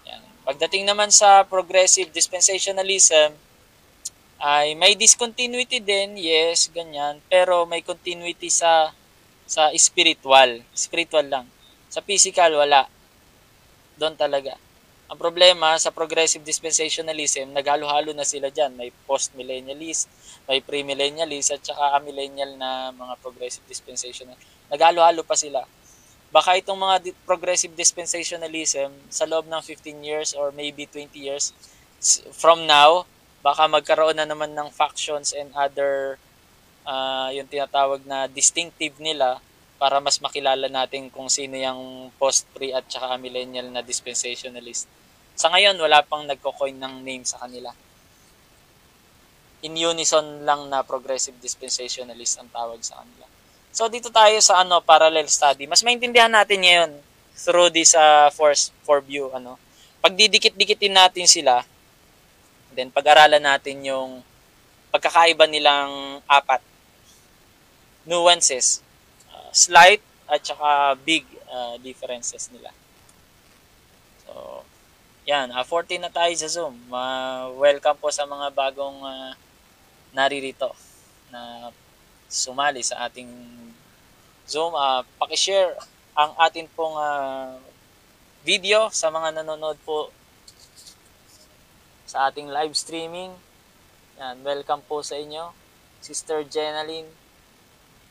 Yan. Pagdating naman sa progressive dispensationalism, ay may discontinuity din, yes, ganyan, pero may continuity sa spiritual lang. Sa physical wala. Doon talaga. Ang problema sa progressive dispensationalism, naghalo-halo na sila diyan. May post-millennialist, may pre-millennialist at saka amillennial na mga progressive dispensational. Naghalo-halo pa sila. Baka itong mga progressive dispensationalism sa loob ng 15 years or maybe 20 years from now, baka magkaroon na naman ng factions and other yung tinatawag na distinctive nila para mas makilala natin kung sino yung post-pre at saka millennial na dispensationalist. Sa ngayon, wala pang nagko-coin ng name sa kanila. In unison lang na progressive dispensationalist ang tawag sa kanila. So dito tayo sa parallel study. Mas maintindihan natin ngayon through this for view Pagdidikit-dikitin natin sila, then pag-aralan natin yung pagkakaiba nilang apat nuances, slight at saka big differences nila. So, yan. 14 na tayo sa Zoom. Welcome po sa mga bagong naririto na sumali sa ating Zoom. Pakishare ang atin pong video sa mga nanonood po sa ating live streaming. Yan. Welcome po sa inyo. Sister Jenaline.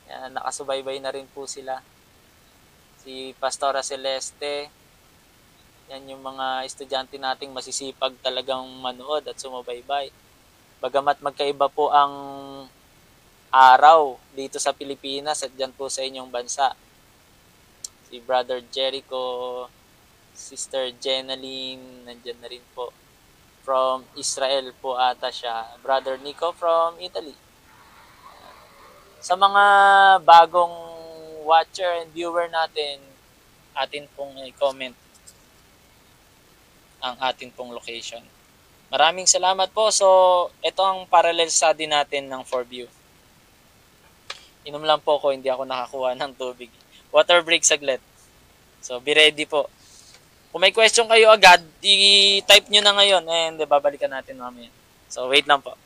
Yan, nakasubaybay na rin po sila. Si Pastora Celeste. Yan yung mga estudyante nating masisipag talagang manood at sumabaybay. Bagamat magkaiba po ang araw dito sa Pilipinas at dyan po sa inyong bansa. Si Brother Jericho, Sister Jenaline, nandyan na rin po. From Israel po ata siya. Brother Nico from Italy. Sa mga bagong watcher and viewer natin, atin pong i-comment ang atin pong location. Maraming salamat po. So, ito ang parallel study natin ng 4View. Inom lang po ako, hindi ako nakakuha ng tubig. Water break saglit. So, be ready po. Kung may question kayo agad, i-type nyo na ngayon and babalikan natin mamaya. So, wait lang po.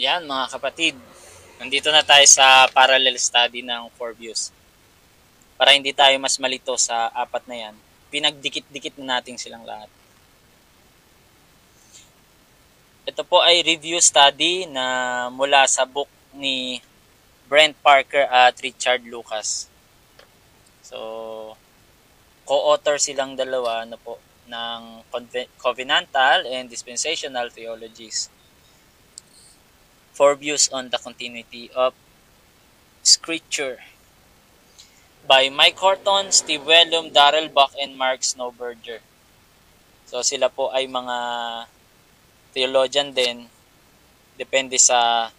Yan mga kapatid, nandito na tayo sa parallel study ng 4Views. Para hindi tayo mas malito sa apat na yan, pinagdikit-dikit na natin silang lahat. Ito po ay review study na mula sa book ni Brent Parker at Richard Lucas. So, co-author silang dalawa po ng Covenantal and Dispensational Theologies. 4 Views on the Continuity of Scripture by Mike Horton, Steve Wellum, Darrell Buck, and Mark Snowberger. So sila po ay mga theologian din, depende sa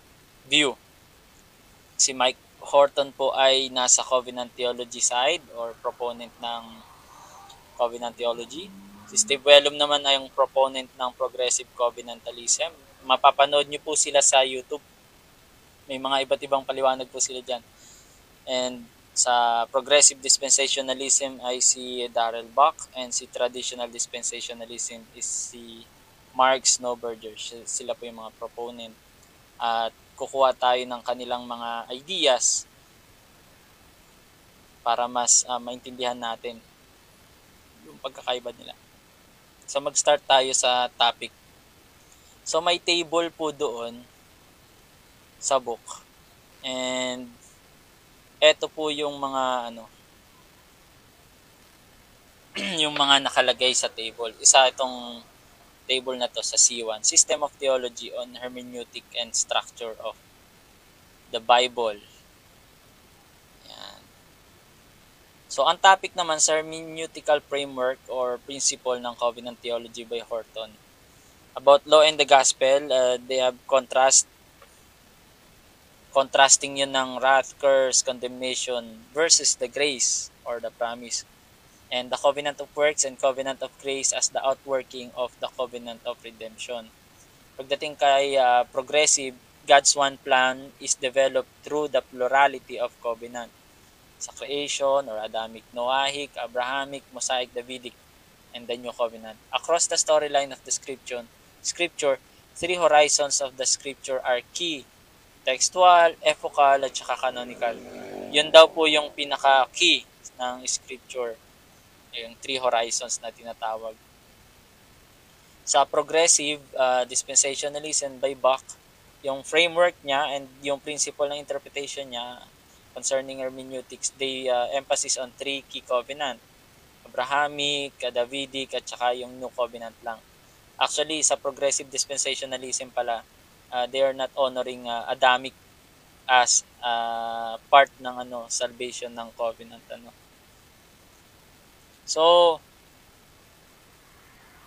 view. Si Mike Horton po ay nasa Covenant Theology side or proponent ng Covenant Theology. Si Steve Wellum naman ay yung proponent ng Progressive Covenantalism. Mapapanood nyo po sila sa YouTube. May mga iba't ibang paliwanag po sila dyan. And sa Progressive Dispensationalism ay si Darrell Buck, and si Traditional Dispensationalism is si Mark Snowberger. Sila po yung mga proponent at kukuha tayo ng kanilang mga ideas para mas maintindihan natin yung pagkakaiba nila. So mag-start tayo sa topic. So may table po doon sa book. And eto po yung mga yung mga nakalagay sa table. Isa itong table na to sa C1, System of Theology on Hermeneutic and Structure of the Bible. Yan. So ang topic naman sa hermeneutical framework or principle ng covenant theology by Horton. About law and the gospel, they have contrasting yun ng wrath, curse, condemnation versus the grace or the promise. And the covenant of works and covenant of grace as the outworking of the covenant of redemption. Pagdating kay progressive, God's one plan is developed through the plurality of covenant. Sa creation or Adamic, Noahic, Abrahamic, Mosaic, Davidic, and the New Covenant. Across the storyline of the scripture, three horizons of the scripture are key: textual, epochal, at saka canonical. Yun daw po yung pinaka-key ng scripture, yung three horizons na tinatawag. Sa progressive dispensationalism by Bach, yung framework niya and yung principle ng interpretation niya concerning hermeneutics, they emphasis on three key covenant: Abrahamic, Davidic, at saka yung New Covenant lang. Actually, sa progressive dispensationalism pala, they are not honoring Adamic as part ng salvation ng covenant. So,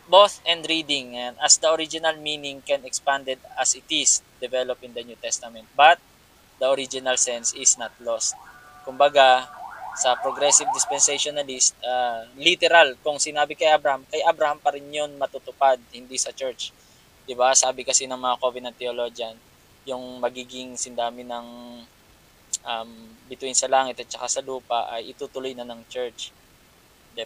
both and reading, and as the original meaning can expanded as it is developed in the New Testament, but the original sense is not lost. Kumbaga, sa progressive dispensationalist, literal, kung sinabi kay Abraham pa rin yun matutupad, hindi sa church. Diba? Sabi kasi ng mga covenant theologian, yung magiging sindami ng between sa langit at saka sa lupa ay itutuloy na ng church.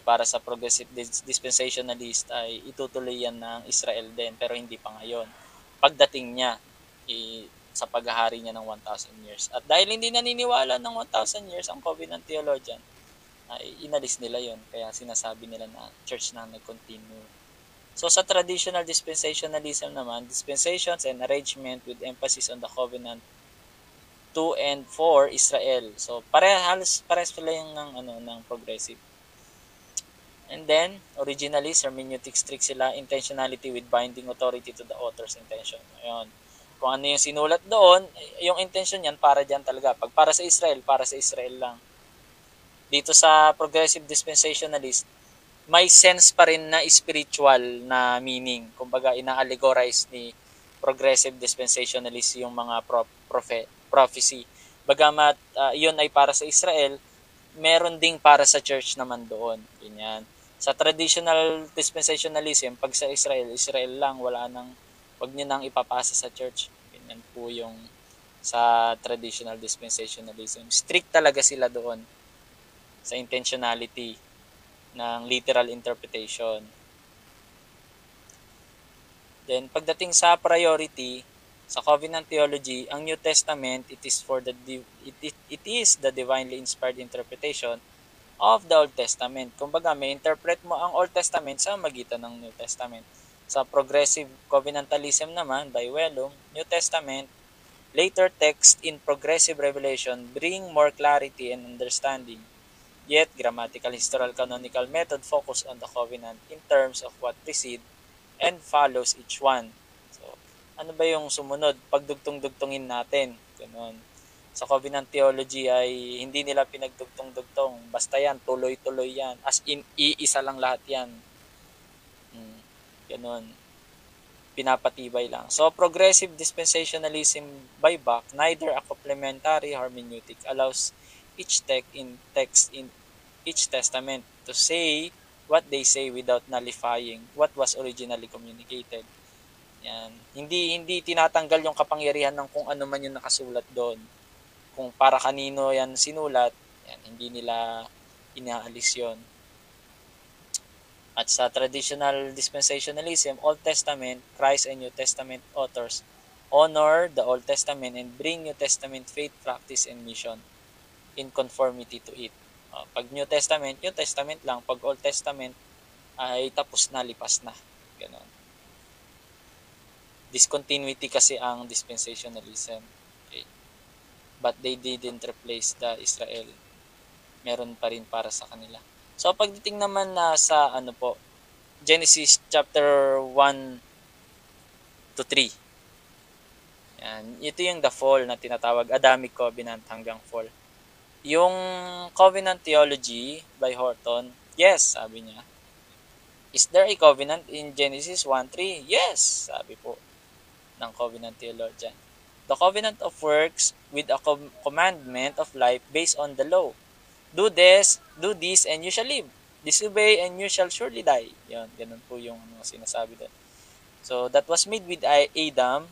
Para sa progressive dispensationalist ay itutuloy yan ng Israel din, pero hindi pa ngayon. Pagdating niya sa paghahari niya ng 1,000 years. At dahil hindi naniniwala ng 1,000 years ang covenant theologian, ay inalis nila yon. Kaya sinasabi nila na church na nag-continue. So sa traditional dispensationalism naman, dispensations and arrangement with emphasis on the covenant to and for Israel. So parehas pala yung ng progressive. And then, originally, hermeneutic strict sila, intentionality with binding authority to the author's intention. Ayun. Kung ano yung sinulat doon, yung intention yan, para dyan talaga. Pag para sa Israel lang. Dito sa progressive dispensationalist, may sense pa rin na spiritual na meaning. Kumbaga, ina-allegorize ni progressive dispensationalist yung mga prophecy. Bagamat yun ay para sa Israel, meron ding para sa church naman doon. Ganyan. Sa traditional dispensationalism, pag sa Israel lang, wag niyo nang ipapasa sa church. Ganyan po yung sa traditional dispensationalism. Strict talaga sila doon sa intentionality ng literal interpretation. Then, pagdating sa priority, sa covenant theology, ang New Testament, it is the divinely inspired interpretation of the Old Testament. Kumbaga, may interpret mo ang Old Testament sa magitan ng New Testament. Sa progressive covenantalism naman, by Wellum, New Testament, later text in progressive revelation bring more clarity and understanding. Yet, grammatical, historical, canonical method focus on the covenant in terms of what precede and follows each one. So, ano ba yung sumunod? Pagdugtong-dugtongin natin. Ganun. Sa covenant theology ay hindi nila pinagdugtong-dugtong. Basta yan, tuloy-tuloy yan. As in, iisa lang lahat yan. Ganun. Pinapatibay lang. So, progressive dispensationalism by Bach, neither a complementary hermeneutic allows each text in each testament to say what they say without nullifying what was originally communicated. Yan. Hindi tinatanggal yung kapangyarihan ng kung ano man yung nakasulat doon. Kung para kanino yan sinulat, yan, hindi nila inaalis yon. At sa traditional dispensationalism, Old Testament, Christ and New Testament authors honor the Old Testament and bring New Testament faith, practice, and mission in conformity to it. Pag New Testament lang. Pag Old Testament, ay tapos na, lipas na. Ganon. Discontinuity kasi ang dispensationalism. Okay. But they didn't replace the Israel. Meron pa rin para sa kanila. So pagdating naman na sa Genesis chapter 1 to 3. Yan. Ito yung the fall na tinatawag, Adamic Covenant hanggang fall. Yung Covenant Theology by Horton, yes, sabi niya. Is there a covenant in Genesis 1:3? Yes, sabi po ng covenant theologian. The covenant of works with a commandment of life based on the law. Do this, and you shall live. Disobey, and you shall surely die. Yan, ganun po yung sinasabi doon. So, that was made with Adam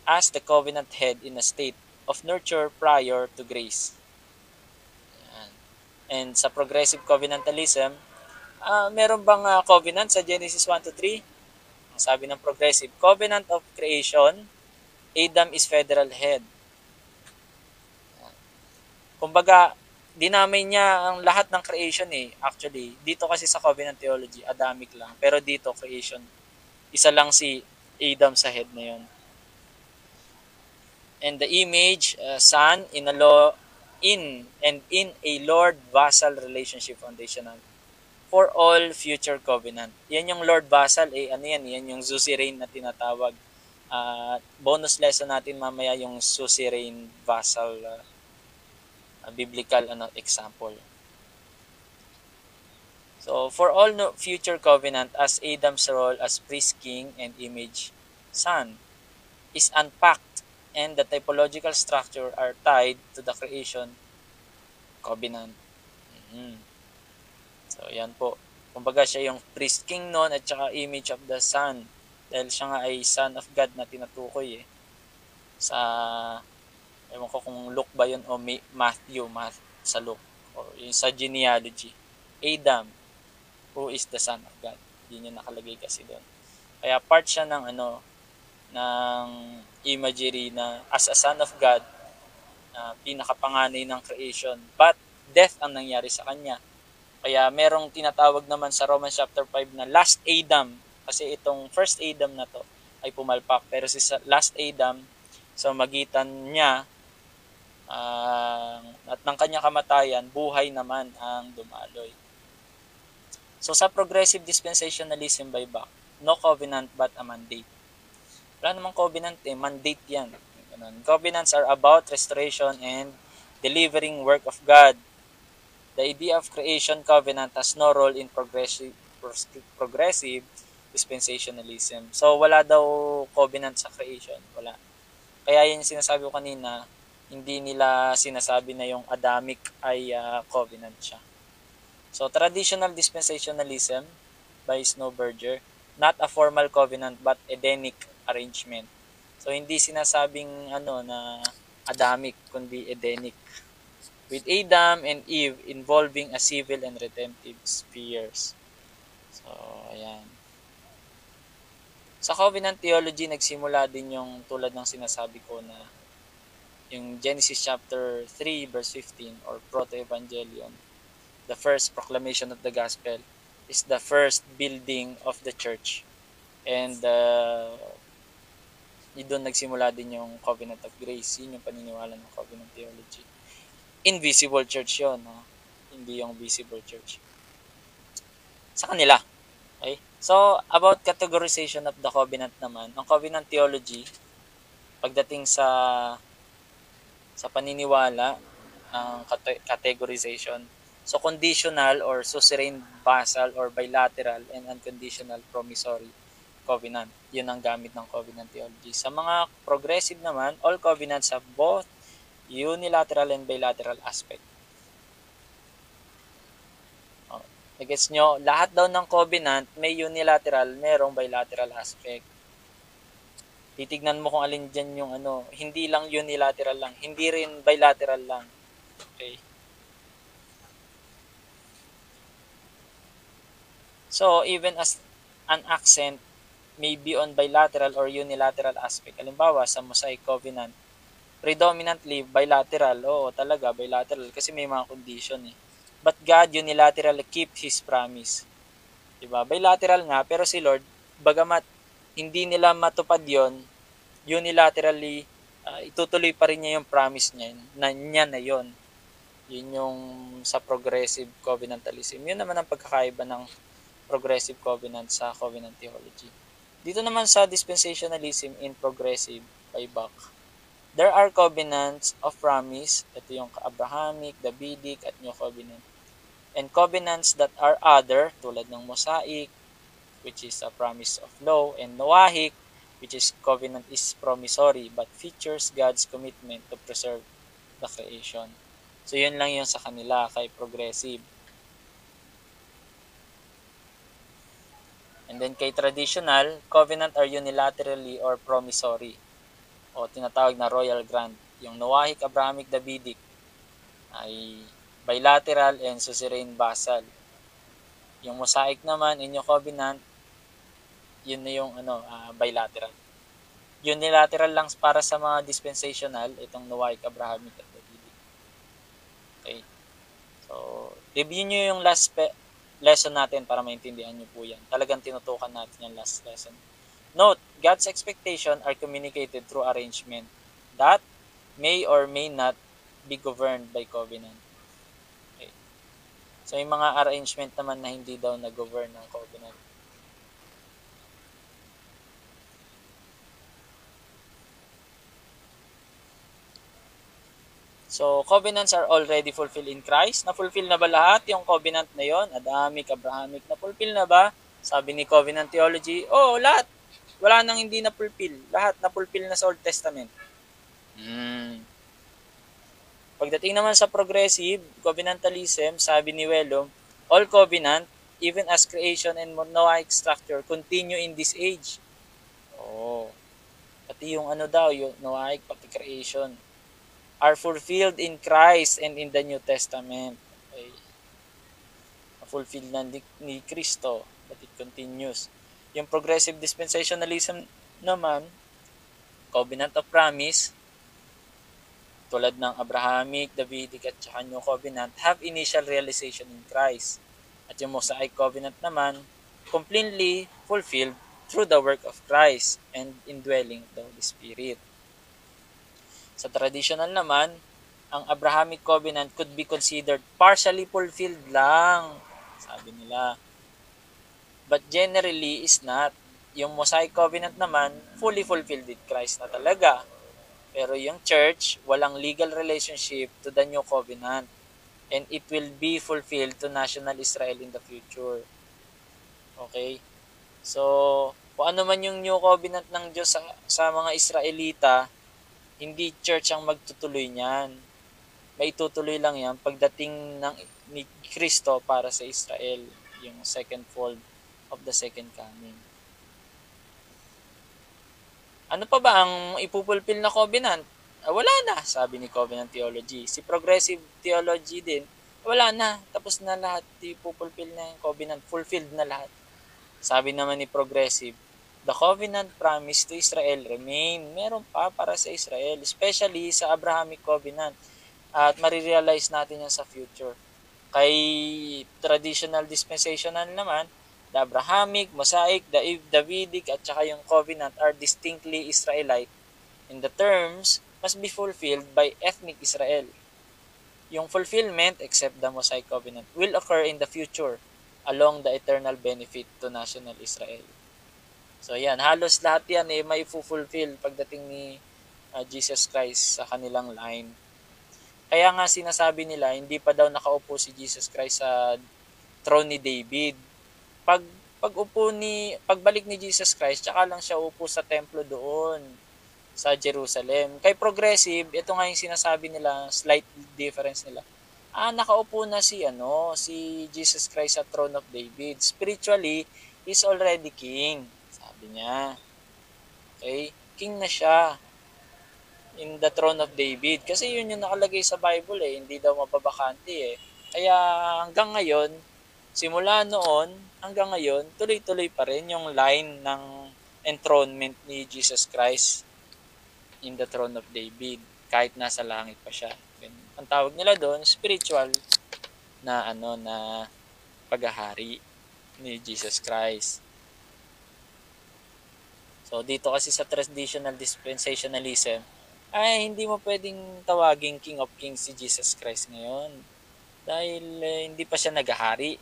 as the covenant head in a state of nurture prior to grace. Yan. And sa progressive covenantalism, meron bang covenant sa Genesis 1 to 3? Ang sabi ng progressive, covenant of creation, Adam is federal head. Kumbaga, dinamay niya ang lahat ng creation actually. Dito kasi sa covenant theology, Adamic lang. Pero dito, creation, isa lang si Adam sa head na yun. And the image, son, in a Lord-vassal relationship foundational for all future covenant. Yan yung Lord vassal, yan yung suzerain na tinatawag. Bonus lesson natin mamaya yung suzerain vassal biblical example. So, for all future covenant, as Adam's role as priest, king, and image son is unpacked and the typological structure are tied to the creation covenant. So, yan po. Kumbaga siya yung priest king noon at saka image of the son. Dahil siya nga ay son of God na tinutukoy sa, ewan ko kung Luke ba yun o Matthew sa Luke. Or yung sa genealogy. Adam, who is the son of God. Yun yung nakalagay kasi doon. Kaya part siya ng ng imagery na as a son of God, pinakapanganay ng creation. But death ang nangyari sa kanya. Kaya merong tinatawag naman sa Romans chapter 5 na last Adam. Kasi itong first Adam na to ay pumalpak. Pero si last Adam, sa magitan niya at ng kanyang kamatayan, buhay naman ang dumaloy. So sa progressive dispensationalism by Bach, no covenant but a mandate. Wala namang covenant mandate yan. Covenants are about restoration and delivering work of God. The idea of creation covenant has no role in progressive dispensationalism. So, wala daw covenant sa creation. Wala. Kaya yung sinasabi ko kanina, hindi nila sinasabi na yung Adamic ay covenant siya. So, traditional dispensationalism by Snowberger, not a formal covenant but Edenic arrangement. So, hindi sinasabing na Adamic, kundi Edenic. With Adam and Eve involving a civil and redemptive spheres. So, ayan. Sa covenant theology, nagsimula din yung tulad ng sinasabi ko na yung Genesis chapter 3 verse 15 or Proto-Evangelion, the first proclamation of the gospel is the first building of the church. And doon nagsimula din yung covenant of grace. Yun yung paniniwala ng covenant theology. Invisible church yun, hindi yung visible church. Sa kanila. Okay? So, about categorization of the covenant naman, ang covenant theology, pagdating sa paniniwala, ang categorization, so conditional or suzerain vassal or bilateral and unconditional promissory covenant. Yun ang gamit ng covenant theology. Sa mga progressive naman, all covenants have both unilateral and bilateral aspect. Nagets nyo, lahat daw ng covenant may unilateral, merong bilateral aspect. Titignan mo kung alin dyan yung hindi lang unilateral lang, hindi rin bilateral lang. Okay. So, even as an accent may be on bilateral or unilateral aspect. Halimbawa, sa Mosaic Covenant, predominantly bilateral. Oo, talaga, bilateral. Kasi may mga condition eh. But God unilaterally keep His promise. Diba? Bilateral nga, pero si Lord, bagamat hindi nila matupad yon, unilaterally, itutuloy pa rin niya yung promise niya na yon. Yun yung sa progressive covenantalism. Yun naman ang pagkakaiba ng progressive covenant sa covenant theology. Dito naman sa dispensationalism in progressive by Bach, there are covenants of promise. Ito yung Abrahamic, Davidic, at New Covenant. And covenants that are other, tulad ng Mosaic, which is a promise of law, and Noahic, which is covenant is promissory but features God's commitment to preserve the creation. So yun lang yung sa kanila kay progressive. And then kay traditional, covenant are unilaterally or promissory o tinatawag na royal grant. Yung Noahic, Abrahamic, Davidic ay bilateral and suzerain vassal. Yung Mosaic naman, in yung covenant, yun na yung bilateral. Unilateral lang para sa mga dispensational, itong Noahic, Abrahamic at Davidic. Okay. So, review nyo yung last lesson natin para maintindihan nyo po yan. Talagang tinutukan natin yung last lesson. Note, God's expectation are communicated through arrangement that may or may not be governed by covenant. Okay. So, yung mga arrangement naman na hindi daw na-govern ng covenant. So, covenants are already fulfilled in Christ. Na-fulfill na ba lahat yung covenant na yon? Adamic, Abrahamic, na-fulfill na ba? Sabi ni Covenant Theology, lahat. Wala nang hindi na-fulfill. Lahat na-fulfill na sa Old Testament. Pagdating naman sa progressive covenantalism, sabi ni Wello, all covenant, even as creation and Noahic structure, continue in this age. Pati yung yung Noahic, pati creation, are fulfilled in Christ and in the New Testament. Okay. Fulfilled na ni Kristo, but it continues. Yung progressive dispensationalism naman, covenant of promise, tulad ng Abrahamic, Davidic at saka New Covenant, have initial realization in Christ. At yung Mosaic Covenant naman, completely fulfilled through the work of Christ and indwelling the Holy Spirit. Sa traditional naman, ang Abrahamic Covenant could be considered partially fulfilled lang, sabi nila. But generally is not. Yung Mosaic Covenant naman, fully fulfilled with Christ na talaga. Pero yung church, walang legal relationship to the New Covenant. And it will be fulfilled to national Israel in the future. Okay? So, kung ano man yung New Covenant ng Diyos sa mga Israelita, hindi church ang magtutuloy niyan. Maitutuloy lang yan pagdating ni Kristo para sa Israel, yung second fold of the second coming. Ano pa ba ang ipupulpil na covenant? Wala na, sabi ni Covenant Theology. Si Progressive Theology din, wala na, tapos na lahat, ipupulpil na yung covenant, fulfilled na lahat. Sabi naman ni Progressive, the covenant promise to Israel remain. Meron pa para sa Israel, especially sa Abrahamic covenant. At marirealize natin yan sa future. Kay traditional dispensational naman, the Abrahamic, Mosaic, the Davidic, at saka yung covenant are distinctly Israelite. And the terms must be fulfilled by ethnic Israel. Yung fulfillment, except the Mosaic covenant, will occur in the future along the eternal benefit to national Israel. So yan, halos lahat yan may fulfill pagdating ni Jesus Christ sa kanilang line. Kaya nga sinasabi nila, hindi pa daw nakaupo si Jesus Christ sa throne ni David. Pagbalik ni Jesus Christ, tsaka lang siya upo sa templo doon sa Jerusalem. Kay progressive, ito nga yung sinasabi nila, slight difference nila. Nakaupo na si Jesus Christ sa throne of David. Spiritually, he's already king. Niya. Okay? King na siya in the throne of David. Kasi yun yung nakalagay sa Bible hindi daw mababakante Kaya hanggang ngayon, simula noon hanggang ngayon, tuloy-tuloy pa rin yung line ng enthronement ni Jesus Christ in the throne of David kahit nasa langit pa siya. Ang tawag nila doon, spiritual na na paghahari ni Jesus Christ. So dito kasi sa traditional dispensationalism ay hindi mo pwedeng tawaging King of Kings si Jesus Christ ngayon dahil hindi pa siya naghahari.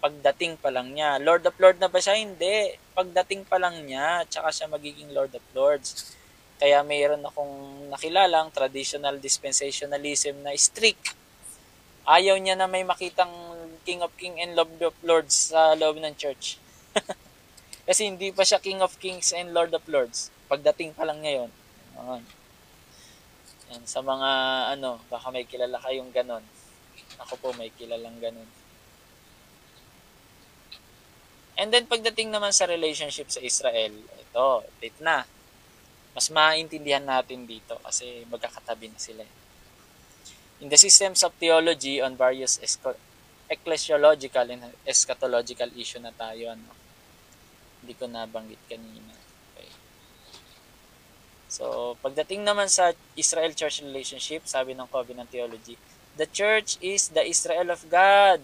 Pagdating pa lang niya, Lord of Lords na ba siya? Hindi. Pagdating pa lang niya, tsaka siya magiging Lord of Lords. Kaya mayroon akong nakilalang traditional dispensationalism na strict. Ayaw niya na may makitang King of Kings and Lord of Lords sa loob ng church. Kasi hindi pa siya King of Kings and Lord of Lords. Pagdating pa lang niya yun. Yan, sa mga baka may kilala kayong ganon. Ako po may kilalang ganon. And then pagdating naman sa relationship sa Israel, ito na. Mas maintindihan natin dito kasi magkakatabi na sila. In the systems of theology on various ecclesiological and eschatological issue na tayo, hindi ko nabanggit kanina. Okay. So, pagdating naman sa Israel-Church relationship, sabi ng Covenant Theology, the Church is the Israel of God.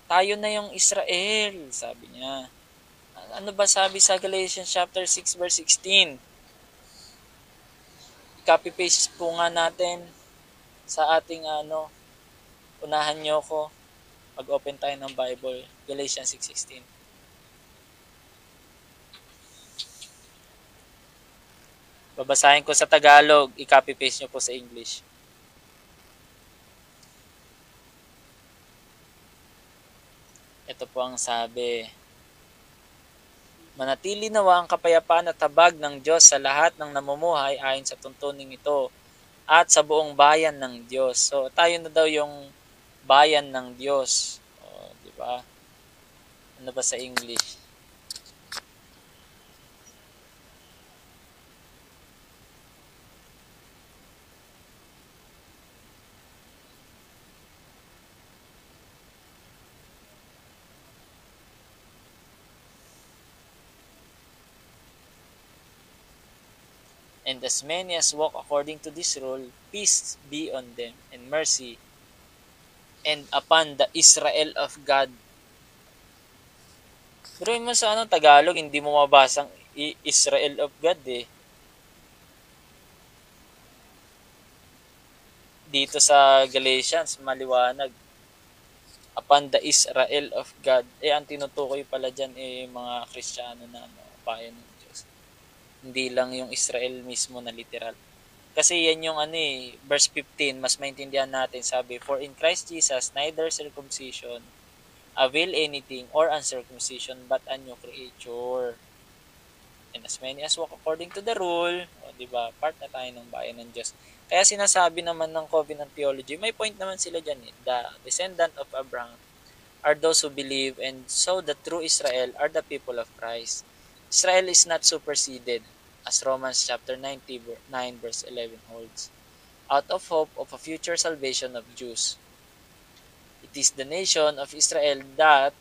Tayo na yung Israel, sabi niya. Ano ba sabi sa Galatians chapter 6 verse 16? Copy-paste po nga natin sa ating unahan nyo ko. Mag-open tayo ng Bible. Galatians 6:16. Babasahin ko sa Tagalog. I-copy-paste nyo po sa English. Ito po ang sabi. Manatili nawa ang kapayapaan at habag ng Diyos sa lahat ng namumuhay ayon sa tuntuning ito at sa buong bayan ng Diyos. So, tayo na daw yung bayan ng Diyos. Di ba? Ano ba sa English? And as many as walk according to this rule, peace be on them, and mercy, and upon the Israel of God. Pero mo sa Tagalog, hindi mo mabasang Israel of God eh. Dito sa Galatians, maliwanag. Upon the Israel of God. Ang tinutukoy pala dyan mga Kristiyano na bayan ng Diyos. Hindi lang yung Israel mismo na literal. Kasi yan yung verse 15, mas maintindihan natin, sabi, for in Christ Jesus, neither circumcision avail anything or uncircumcision, but a new creature. And as many as walk according to the rule, diba, part na tayo ng bayan ng Diyos. Kaya sinasabi naman ng Covenant Theology, may point naman sila dyan the descendant of Abraham are those who believe, and so the true Israel are the people of Christ. Israel is not superseded, as Romans chapter 9 verse 11 holds, out of hope of a future salvation of Jews. It is the nation of Israel that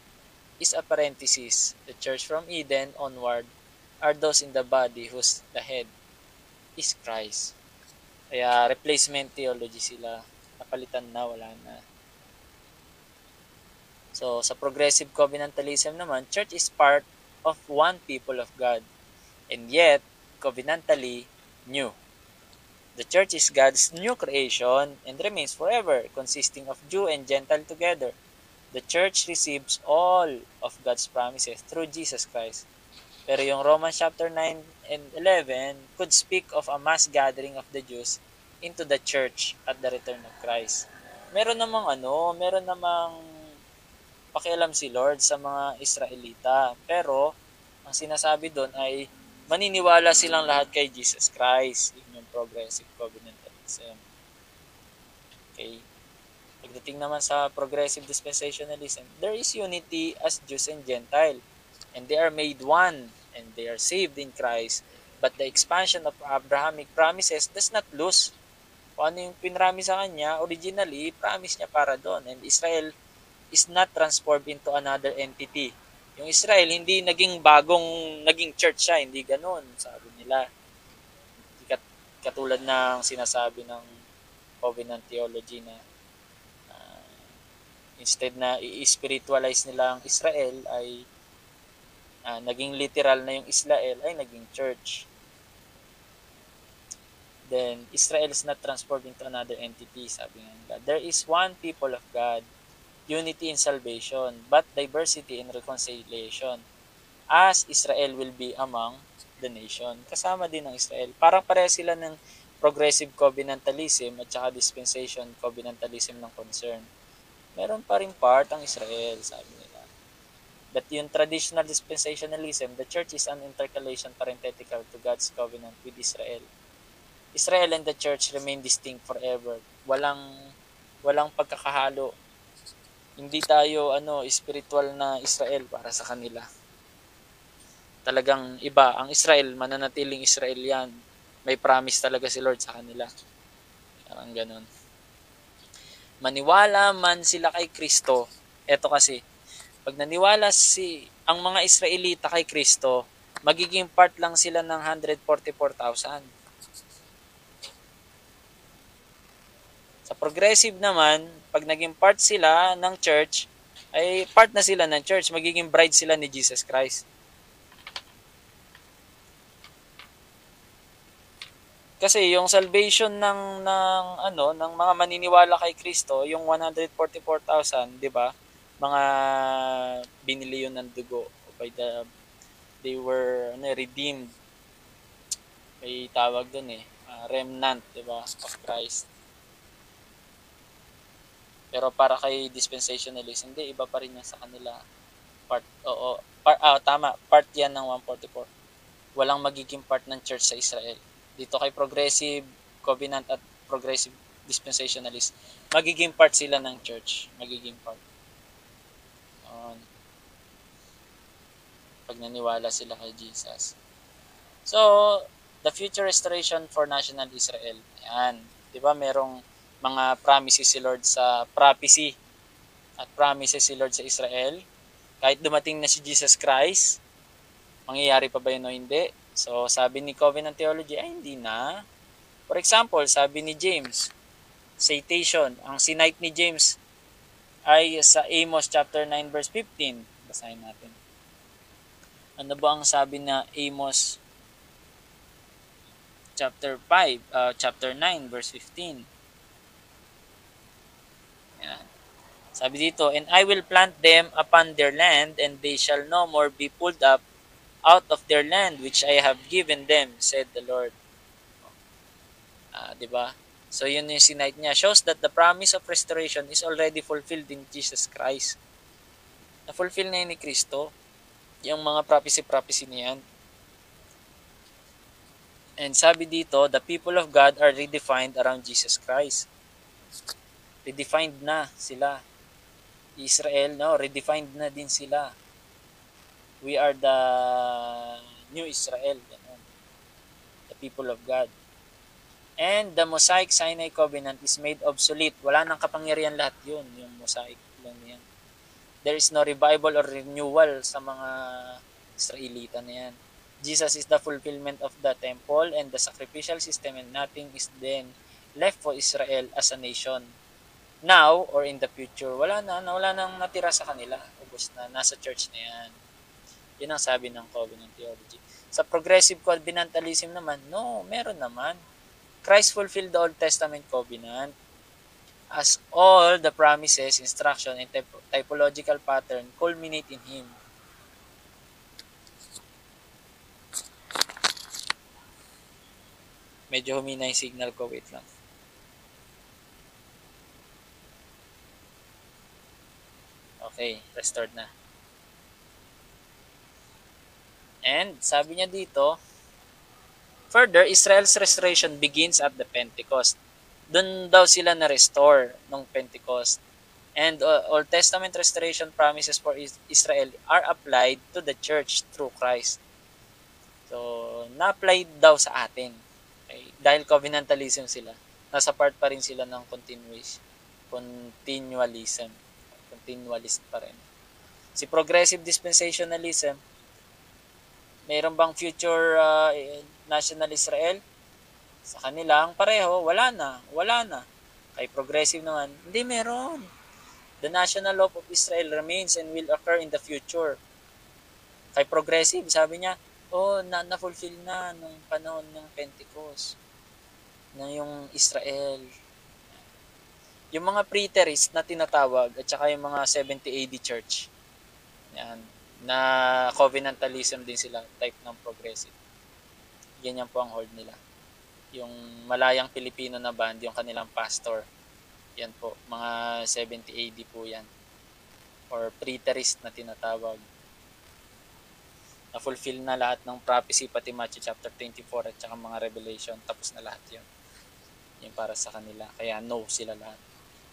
is a parenthesis. The church from Eden onward are those in the body whose the head is Christ. Kaya replacement theology sila. Napalitan na, wala na. So, sa progressive covenantalism naman, church is part of one people of God, and yet covenantally new. The church is God's new creation and remains forever, consisting of Jew and Gentile together. The church receives all of God's promises through Jesus Christ. Pero yung Romans chapter 9 and 11 could speak of a mass gathering of the Jews into the church at the return of Christ. Meron namang pakialam si Lord sa mga Israelita. Pero, ang sinasabi doon ay maniniwala silang lahat kay Jesus Christ. Yun yung progressive covenantalism. Okay. Pagdating naman sa progressive dispensationalism, there is unity as Jews and Gentile. And they are made one. And they are saved in Christ. But the expansion of Abrahamic promises does not lose. Kung ano yung pinrami sa kanya, originally, promise niya para doon. And Israel is not transformed into another entity. Yung Israel, hindi naging church siya, hindi ganun, sabi nila. Hindi katulad ng sinasabi ng covenant theology na instead na i-spiritualize nila ang Israel ay naging literal na yung Israel ay naging church. Then, Israel is not transformed into another entity, sabi nga nila. There is one people of God, unity in salvation, but diversity in reconciliation, as Israel will be among the nation. Kasama din ng Israel. Parang pareha sila ng progressive covenantalism at saka dispensation covenantalism ng concern. Meron pa rin part ang Israel, sabi nila. But yung traditional dispensationalism, the church is an intercalation parenthetical to God's covenant with Israel. Israel and the church remain distinct forever. Walang pagkakahalo. Hindi tayo spiritual na Israel para sa kanila. Talagang iba. Ang Israel, mananatiling Israel yan. May promise talaga si Lord sa kanila. Parang ganun. Maniwala man sila kay Kristo. Eto kasi, pag naniwala ang mga Israelita kay Kristo, magiging part lang sila ng 144,000. Sa progressive naman, pag naging part sila ng church, ay part na sila ng church, magiging bride sila ni Jesus Christ. Kasi yung salvation ng mga maniniwala kay Kristo, yung 144,000, 'di ba? Mga binili yun ng dugo they were redeemed. May tawag doon remnant, 'di ba, of Christ. Pero para kay dispensationalist, hindi, iba pa rin yan sa kanila. Tama, part yan ng 144. Walang magiging part ng church sa Israel. Dito kay progressive covenant at progressive dispensationalist, magiging part sila ng church. Magiging part. Pag naniwala sila kay Jesus. So, the future restoration for national Israel. Yan. Diba merong mga promises si Lord sa prophecy at promises si Lord sa Israel. Kahit dumating na si Jesus Christ, mangyayari pa ba yun o hindi? So, sabi ni Covenant Theology, ay hindi na. For example, sabi ni James, citation, ang sinite ni James ay sa Amos chapter 9 verse 15. Basahin natin. Ano ba ang sabi na Amos chapter 9 verse 15? Yan. Sabi dito, and I will plant them upon their land, and they shall no more be pulled up out of their land which I have given them, said the Lord. Diba? So yun yung sinite niya. Shows that the promise of restoration is already fulfilled in Jesus Christ. Na-fulfill na yun ni Kristo. Yung mga prophecy niyan. And sabi dito, the people of God are redefined around Jesus Christ. Redefined na sila. Israel, redefined na din sila. We are the new Israel. The people of God. And the Mosaic Sinai Covenant is made obsolete. Wala nang kapangyarihan lahat yun. Yung Mosaic lang yan. There is no revival or renewal sa mga Israelita na yan. Jesus is the fulfillment of the temple and the sacrificial system, and nothing is then left for Israel as a nation. Now or in the future, wala nang natira sa kanila. Ubos na, nasa church na yan. Yun ang sabi ng covenant theology. Sa progressive covenantalism naman, no, meron naman. Christ fulfilled the Old Testament covenant as all the promises, instruction, and typological pattern culminate in Him. Medyo humina yung signal ko. Wait lang. Okay, restored na. And sabi niya dito, further, Israel's restoration begins at the Pentecost. Doon daw sila na-restore nung Pentecost. And Old Testament restoration promises for Israel are applied to the church through Christ. So, na-applied daw sa atin. Okay? Dahil covenantalism sila. Nasa part pa rin sila ng continualism. Continualist pa rin. Si progressive dispensationalism, mayroon bang future national Israel? Sa kanilang pareho, wala na. Kay progressive naman, hindi meron. The national hope of Israel remains and will occur in the future. Kay progressive, sabi niya, na-fulfill na nung panahon ng Pentecost na yung Israel. Yung mga preterist na tinatawag at saka yung mga 70 AD church, yan, na covenantalism din sila, type ng progressive. Ganyan po ang hold nila. Yung malayang Pilipino na band, yung kanilang pastor, yan po, mga 70 AD po yan. Or preterist na tinatawag. Na-fulfill na lahat ng prophecy, pati Matthew chapter 24 at saka mga Revelation. Tapos na lahat yun. Yung para sa kanila. Kaya no sila lahat.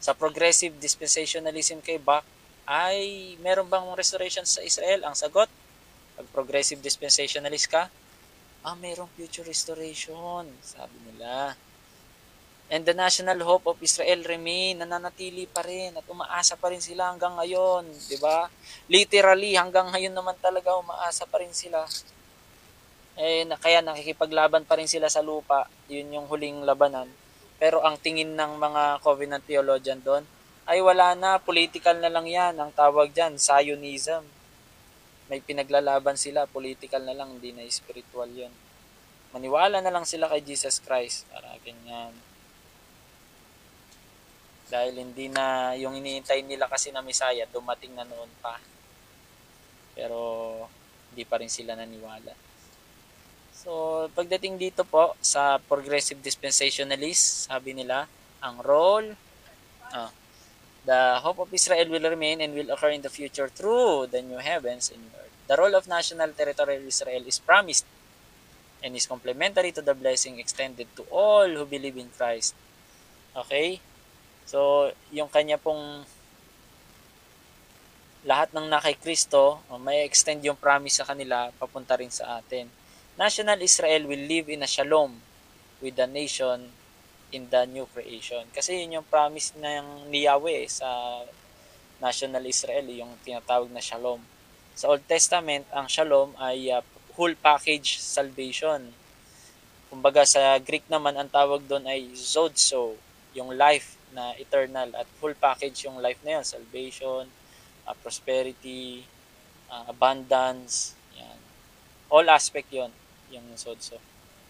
Sa progressive dispensationalism kay Bach, ay meron bang restoration sa Israel? Ang sagot, pag progressive dispensationalist ka, merong future restoration, sabi nila. And the national hope of Israel remain, nananatili pa rin at umaasa pa rin sila hanggang ngayon, di ba? Literally, hanggang ngayon naman talaga umaasa pa rin sila. Kaya nakikipaglaban pa rin sila sa lupa, yun yung huling labanan. Pero ang tingin ng mga covenant theologian doon, ay wala na, political na lang yan, ang tawag dyan, Zionism. May pinaglalaban sila, political na lang, hindi na spiritual yun. Maniwala na lang sila kay Jesus Christ, para ganyan. Dahil hindi na, yung iniintay nila kasi na Messiah, dumating na noon pa. Pero, hindi pa rin sila naniwala. So, pagdating dito po, sa progressive dispensationalist, sabi nila, ang role, the hope of Israel will remain and will occur in the future through the new heavens and new earth. The role of national territorial Israel is promised and is complementary to the blessing extended to all who believe in Christ. Okay? So, yung kanya pong lahat ng nakay Kristo, may extend yung promise sa kanila, papunta rin sa atin. National Israel will live in a shalom with the nation in the new creation. Kasi yun yung promise ni Yahweh sa national Israel, yung tinatawag na shalom. Sa Old Testament, ang shalom ay whole package salvation. Kumbaga sa Greek naman, ang tawag doon ay zodzo, yung life na eternal, at full package yung life na yun, salvation, prosperity, abundance, yan. All aspect yon yung zodzo.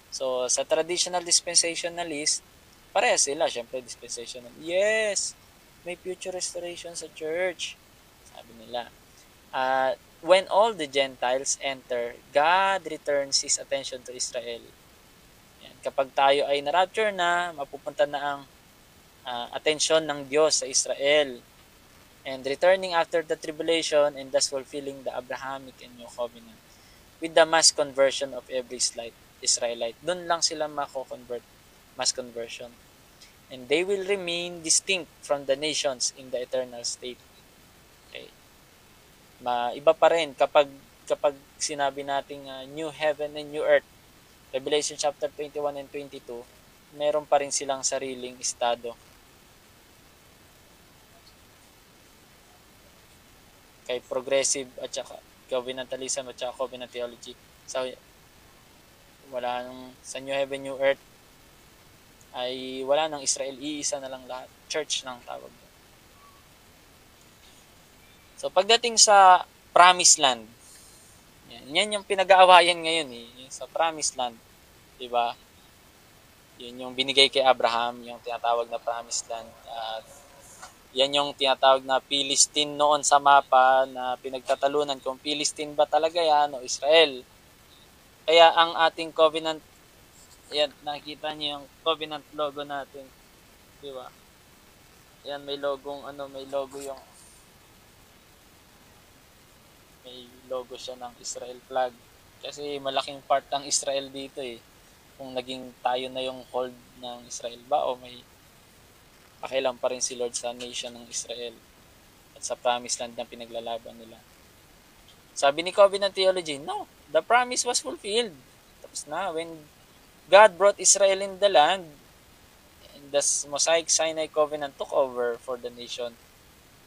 So sa traditional dispensationalist, parehas sila, syempre dispensational. Yes, may future restoration sa church, sabi nila. When all the Gentiles enter, God returns His attention to Israel. Yan. Kapag tayo ay na-rapture na, mapupunta na ang atensyon ng Diyos sa Israel, and returning after the tribulation and thus fulfilling the Abrahamic and New Covenant with the mass conversion of every Israelite. Doon lang sila mako-convert, mass conversion. And they will remain distinct from the nations in the eternal state. Okay. Iba pa rin kapag sinabi nating new heaven and new earth, Revelation chapter 21 and 22, meron pa rin silang sariling estado. Kay progressive at saka covenantalism at saka covenant theology, sa new heaven, new earth, ay wala nang Israel, iisa na lang lahat, church nang tawag. So pagdating sa promised land, yan yung pinag-aawayan ngayon yung sa promised land, di ba? Yun yung binigay kay Abraham, yung tinatawag na promised land. Yan yung tinatawag na Philistine noon sa mapa, na pinagtatalunan kung Philistine ba talaga yan o Israel. Kaya ang ating covenant, yan, nakikita niyo yung covenant logo natin, di ba? Yan, may logo yung may logo siya ng Israel flag. Kasi malaking part ng Israel dito Kung naging tayo na yung hold ng Israel ba o may pakialam pa rin si Lord sa nation ng Israel at sa promised land na pinaglalaban nila. Sabi ni Covenant Theology, no, the promise was fulfilled. Tapos na, when God brought Israel in the land, and the Mosaic Sinai Covenant took over for the nation,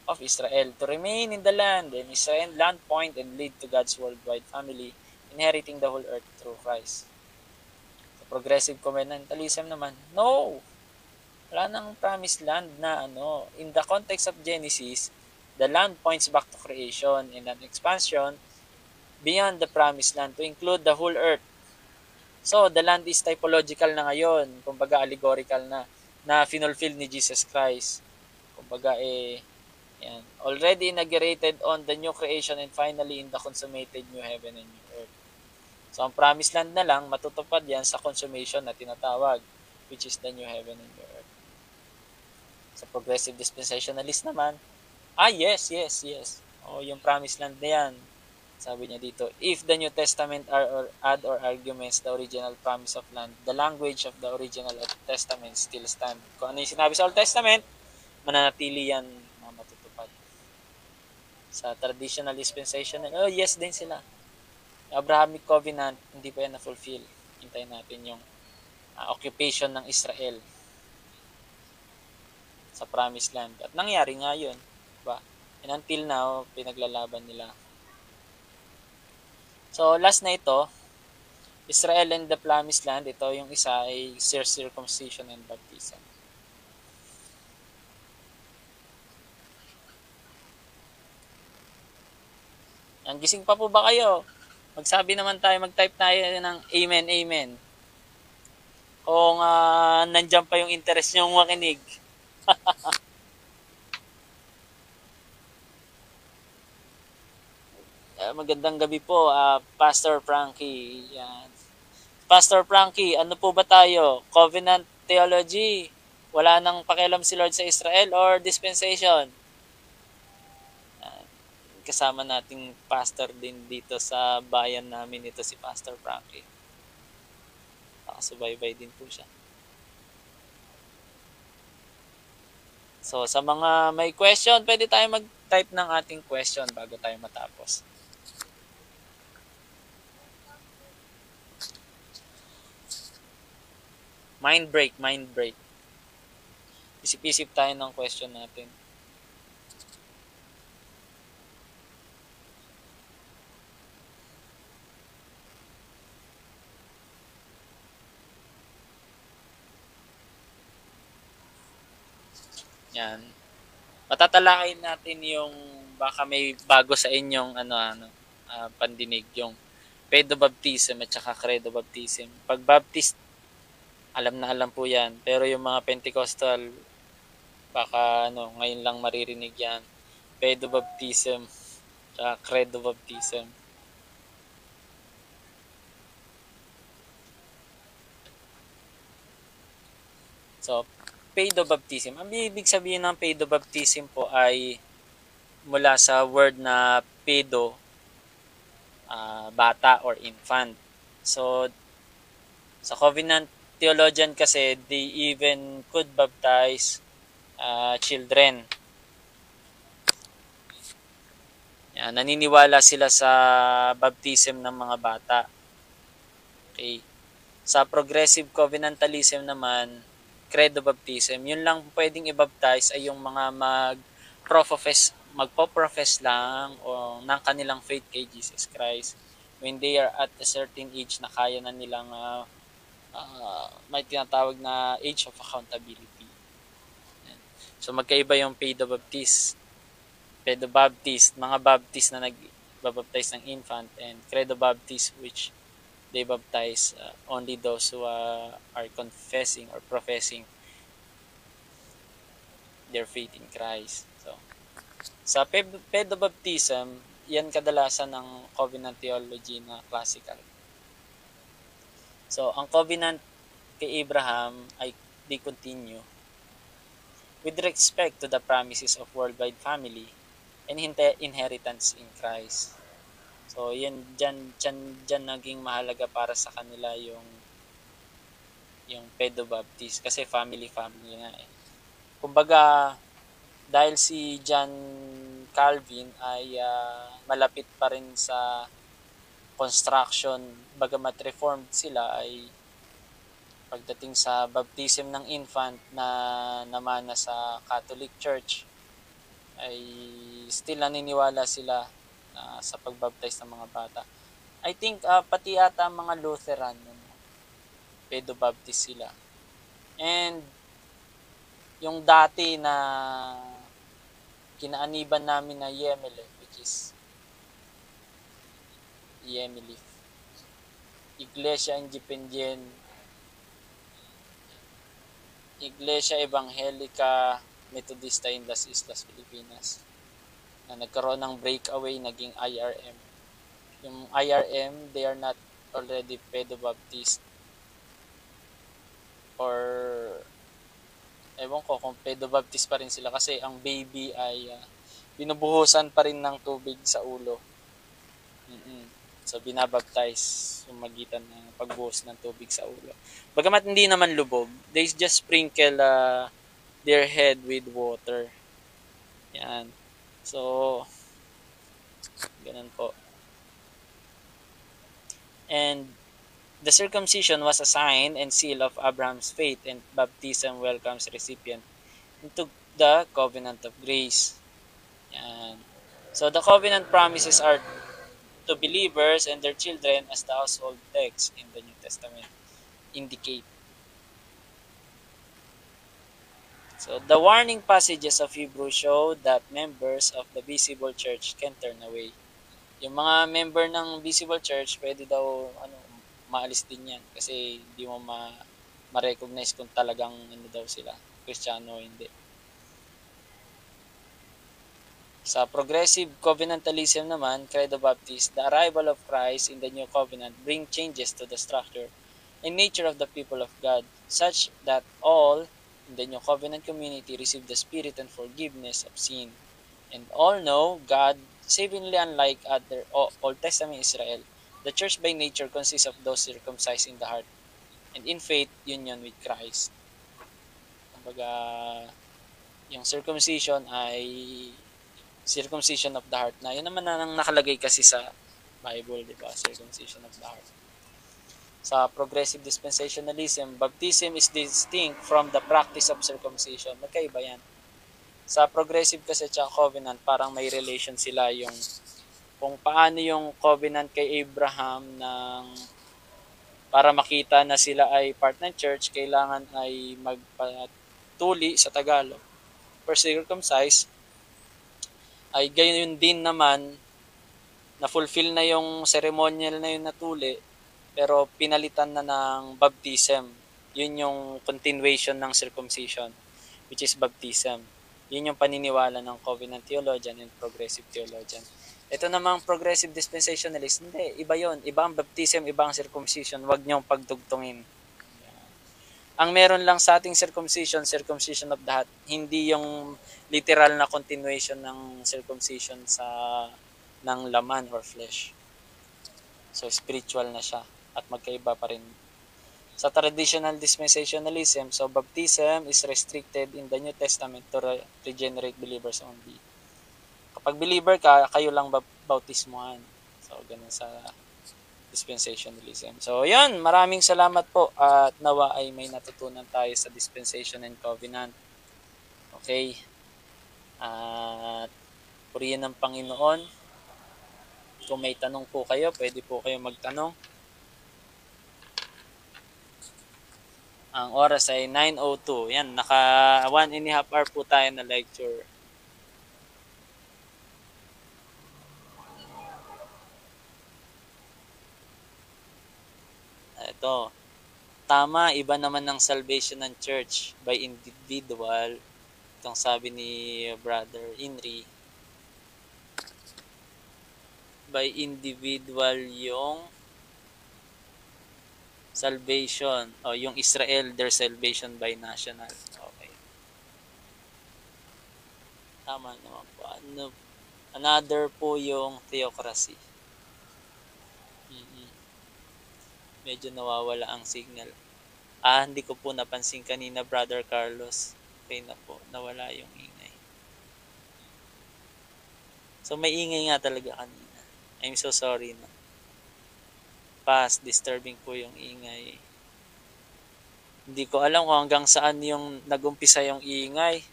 of Israel to remain in the land, and Israel land point and lead to God's worldwide family, inheriting the whole earth through Christ. Sa progressive covenantalism naman, no! Wala nang promised land na ano. In the context of Genesis, the land points back to creation and an expansion beyond the promised land to include the whole earth. So, the land is typological na ngayon, kumbaga allegorical na finulfill ni Jesus Christ. Kumbaga yan, already inaugurated on the new creation and finally in the consummated new heaven and new earth. So, ang promised land na lang, matutupad yan sa consummation na tinatawag, which is the new heaven and new earth. Sa progressive dispensationalist naman, yes. Yung promised land na yan. Sabi niya dito, if the New Testament add or arguments the original promise of land, the language of the original Testament still stand. Kung ano yung sinabi sa Old Testament, mananatili yan na matutupad. Sa traditional dispensational, yes din sila. Abrahamic Covenant, hindi pa yan na-fulfill. Hintayin natin yung occupation ng Israel sa promised land. At nangyari nga yun. Diba? And until now, pinaglalaban nila. So, last na ito, Israel and the promised land. Ito yung isa ay circumcision and baptism. Ang gising pa po ba kayo? Magsabi naman tayo, mag-type tayo ng amen, amen. Kung nandyan pa yung interest nyong makinig. Magandang gabi po, Pastor Frankie. Yan. Pastor Frankie, ano po ba tayo? Covenant theology? Wala nang pakialam si Lord sa Israel or dispensation? Kasama nating pastor din dito sa bayan namin, ito si Pastor Frankie. Nakasubaybay din po siya. So, sa mga may question, pwede tayo mag-type ng ating question bago tayo matapos. Mind break. Isip-isip tayo ng question natin. Yan. Matatalakayin natin yung baka may bago sa inyong pandinig, yung pedobaptism at saka credo baptism. Pag baptist, alam na alam po yan. Pero yung mga Pentecostal, baka ngayon lang maririnig yan. Pedobaptism at credo baptism. So, pedobaptism. Ang ibig sabihin ng pedobaptism po ay mula sa word na pedo, bata or infant. So, sa covenant theologian kasi, they even could baptize children. Yan, naniniwala sila sa baptism ng mga bata. Okay. Sa progressive covenantalism naman, credo baptism, yun lang pwedeng i-baptize ay yung mga magpo-profess lang o ng kanilang faith kay Jesus Christ when they are at a certain age na kaya na nilang may tinatawag na age of accountability. So magkaiba yung pedobaptist, mga baptist na nagbabaptize ng infant, and credo baptist which they baptize only those who are confessing or professing their faith in Christ. So, sa pedobaptism, yan kadalasan ng covenant theology na classical. So, ang covenant kay Abraham ay they continue with respect to the promises of worldwide family and inheritance in Christ. So, yan, dyan naging mahalaga para sa kanila yung pedobaptist kasi family nga eh. Kumbaga, dahil si John Calvin ay malapit pa rin sa construction, bagamat reformed sila, ay pagdating sa baptism ng infant na namana sa Catholic Church, ay still naniniwala sila sa pagbaptize ng mga bata. I think pati ata mga Lutheran, pedobaptist sila. And yung dati na kinaaniban namin na Yemele, which is Yemili, Iglesia Independiente, Iglesia Evangelica Metodista in las Islas Pilipinas, na nagkaroon ng breakaway, naging IRM. Yung IRM, they are not already pedobaptist, or ewan ko kung pedobaptist pa rin sila kasi ang baby ay binubuhusan pa rin ng tubig sa ulo. So binabaptize yung magitan ng pagbuhos ng tubig sa ulo. Bagamat hindi naman lubog, they just sprinkle their head with water. Yan. So, ganun po. And the circumcision was a sign and seal of Abraham's faith, and baptism welcomes recipient into the covenant of grace. Yan. So the covenant promises are to believers and their children, as the household text in the New Testament indicate. So the warning passages of Hebrews show that members of the visible church can turn away. Yung mga member ng visible church, pwede daw maalis din yan kasi hindi mo ma-recognize kung talagang daw sila, Kristiyano o hindi. Sa progressive covenantalism naman, Credo Baptist, the arrival of Christ in the new covenant bring changes to the structure and nature of the people of God, such that all in the new covenant community receive the spirit and forgiveness of sin. And all know God, savingly unlike other Old Testament Israel. The church by nature consists of those circumcised in the heart and in faith union with Christ. Kumbaga, yung circumcision ay circumcision of the heart na. Yun naman ang nakalagay kasi sa Bible, di ba? Circumcision of the heart. Sa progressive dispensationalism, baptism is distinct from the practice of circumcision. Magkaiba yan. Sa progressive kasi tsaka covenant, parang may relation sila yung kung paano yung covenant kay Abraham ng para makita na sila ay part ng church, kailangan ay magpatuli sa Tagalog or circumcise, ay gayon din naman na fulfill na yung ceremonial na yung natuli, pero pinalitan na ng baptism. Yun yung continuation ng circumcision, which is baptism. Yun yung paniniwala ng covenant theologian and progressive theologian. Ito namang progressive dispensationalist, hindi, iba yon. Iba ang baptism, iba ang circumcision. Huwag niyong pagdugtungin. Ang meron lang sa ating circumcision, circumcision of the heart, hindi yung literal na continuation ng circumcision ng laman or flesh. So spiritual na siya at magkaiba pa rin. Sa traditional dispensationalism, so baptism is restricted in the New Testament to regenerate believers only. Kapag believer ka, kayo lang bautismuhan. So ganun sa dispensationalism. So yan, maraming salamat po at nawa ay may natutunan tayo sa dispensation and covenant. Okay. At purihin ng Panginoon. Kung may tanong po kayo, pwede po kayo magtanong. Ang oras ay 9:02. Yan, naka 1.5 hour po tayo na lecture. Ito. Tama, iba naman ng salvation ng church by individual. Itong sabi ni Brother Inri. By individual yung salvation o yung Israel, their salvation by national. Okay. Tama naman po. Another po yung theocracy. Medyo nawawala ang signal. Hindi ko po napansin kanina, Brother Carlos. Okay na po, nawala yung ingay. So may ingay nga talaga kanina. I'm so sorry na. Disturbing po yung ingay. Hindi ko alam kung hanggang saan yung nagumpisa yung ingay.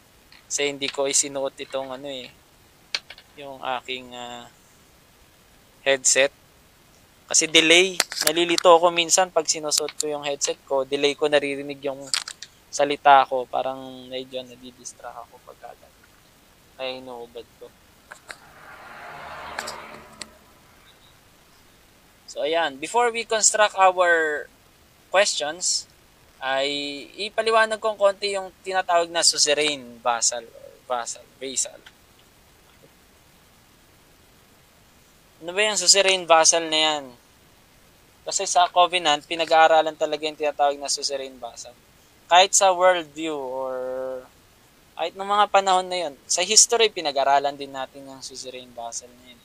Kasi hindi ko isinuot itong yung aking headset. Kasi delay. Nalilito ako minsan pag sinusuot ko yung headset ko. Delay ko naririnig yung salita ko. Parang medyo nadidistract ako pag ganun. Kaya inuubad ko. So ayan, before we construct our questions, ay ipaliwanag kong konti yung tinatawag na suzerain vassal or vassal. Ano ba yung suzerain vassal na yan? Kasi sa Covenant, pinag-aaralan talaga yung tinatawag na suzerain vassal. Kahit sa worldview or kahit ng mga panahon na yun, sa history, pinag-aralan din natin yung suzerain vassal na yun.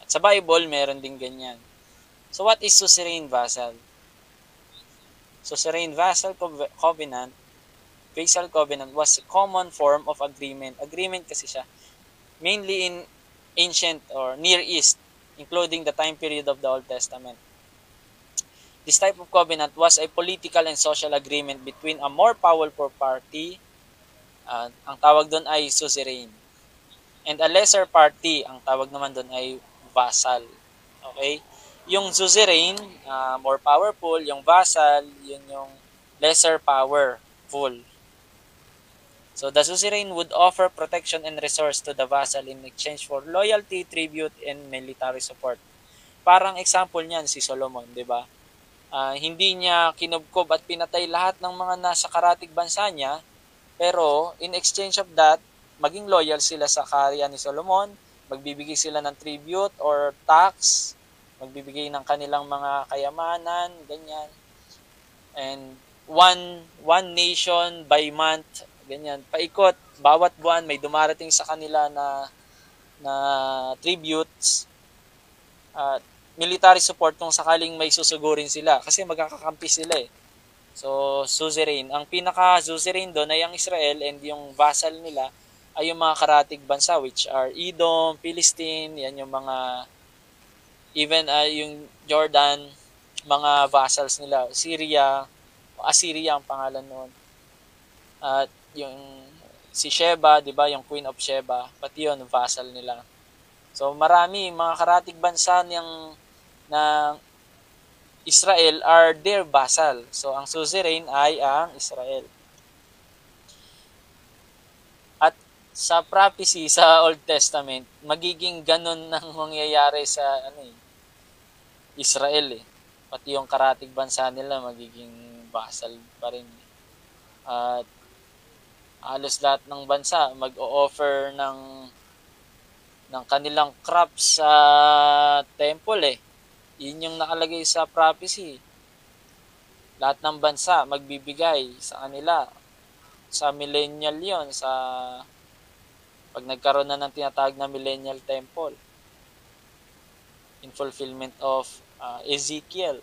At sa Bible, meron din ganyan. So what is suzerain vassal? Suzerain vassal covenant, vassal covenant was a common form of agreement. Agreement kasi siya. Mainly in ancient or Near East, including the time period of the Old Testament. This type of covenant was a political and social agreement between a more powerful party, ang tawag doon ay suzerain, and a lesser party, ang tawag naman doon ay vassal. Okay? Yung suzerain, more powerful, yung vassal, yun yung lesser powerful. So the suzerain would offer protection and resource to the vassal in exchange for loyalty, tribute, and military support. Parang example niyan si Solomon, 'di ba? Hindi niya kinubkob at pinatay lahat ng mga nasa karatig bansa niya, pero in exchange of that, maging loyal sila sa kaharian ni Solomon, magbibigay sila ng tribute or tax, magbibigay ng kanilang mga kayamanan, ganyan. And one nation by month, ganyan. Paikot, bawat buwan may dumarating sa kanila na tributes at military support kung sakaling may susugurin sila kasi magkakakampi sila eh. So, suzerain. Ang pinaka-suzerain doon ay ang Israel and yung vassal nila ay yung mga karatig bansa which are Edom, Philistine, yan yung mga even yung Jordan, mga vassals nila, Syria, Assyria ang pangalan noon. At yung si Sheba, 'di ba, yung Queen of Sheba, pati yun vassal nila. So marami mga karatig bansa ng Israel are their vassal. So ang suzerain ay ang Israel. At sa prophecy sa Old Testament, magiging ganun nang mangyayari sa Israel eh. Pati yung karatig bansa nila magiging vassal pa rin. At halos lahat ng bansa mag-o-offer ng kanilang crops sa temple eh. Yun yung nakalagay sa prophecy. Lahat ng bansa magbibigay sa kanila. Sa millennial yon, sa pag nagkaroon na ng tinatawag na millennial temple. In fulfillment of Ezekiel.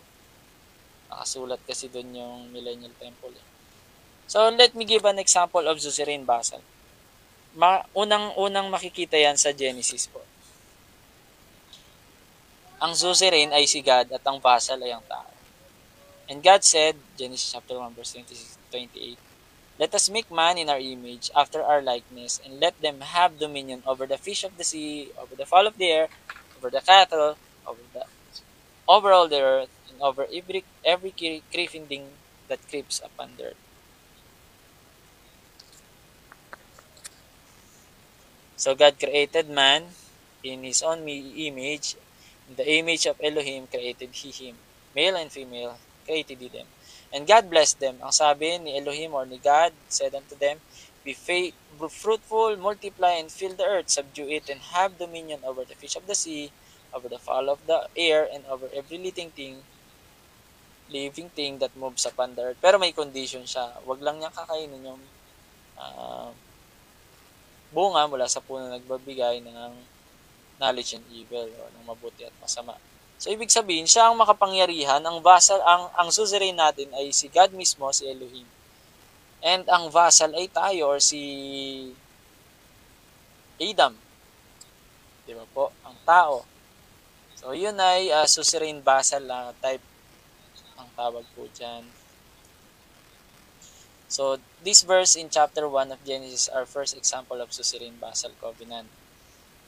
Nakasulat kasi doon yung millennial temple eh. So, let me give an example of suzerain vassal. Unang makikita yan sa Genesis po. Ang suzerain ay si God at ang vassal ay ang tao. And God said, Genesis chapter 1 verse 28, "Let us make man in our image, after our likeness, and let them have dominion over the fish of the sea, over the fowl of the air, over the cattle, over all the earth, and over every creeping thing that creeps upon the earth." So God created man in his own image. In the image of Elohim created he him. Male and female created he them. And God blessed them. Ang sabi ni Elohim or ni God said unto them, "Be fruitful, multiply, and fill the earth, subdue it, and have dominion over the fish of the sea, over the fowl of the air, and over every living thing that moves upon the earth." Pero may condition siya. Wag lang niya kakainin yung bunga mula sa puno nagbabigay ng knowledge and evil o ng mabuti at masama. So ibig sabihin, siya ang makapangyarihan, ang vassal, ang suzerain natin ay si God mismo, si Elohim. And ang vassal ay tayo or si Adam. Di ba po? Ang tao. So yun ay suzerain vassal type ang tawag po dyan. So, this verse in chapter 1 of Genesis are first example of suzerain vassal covenant.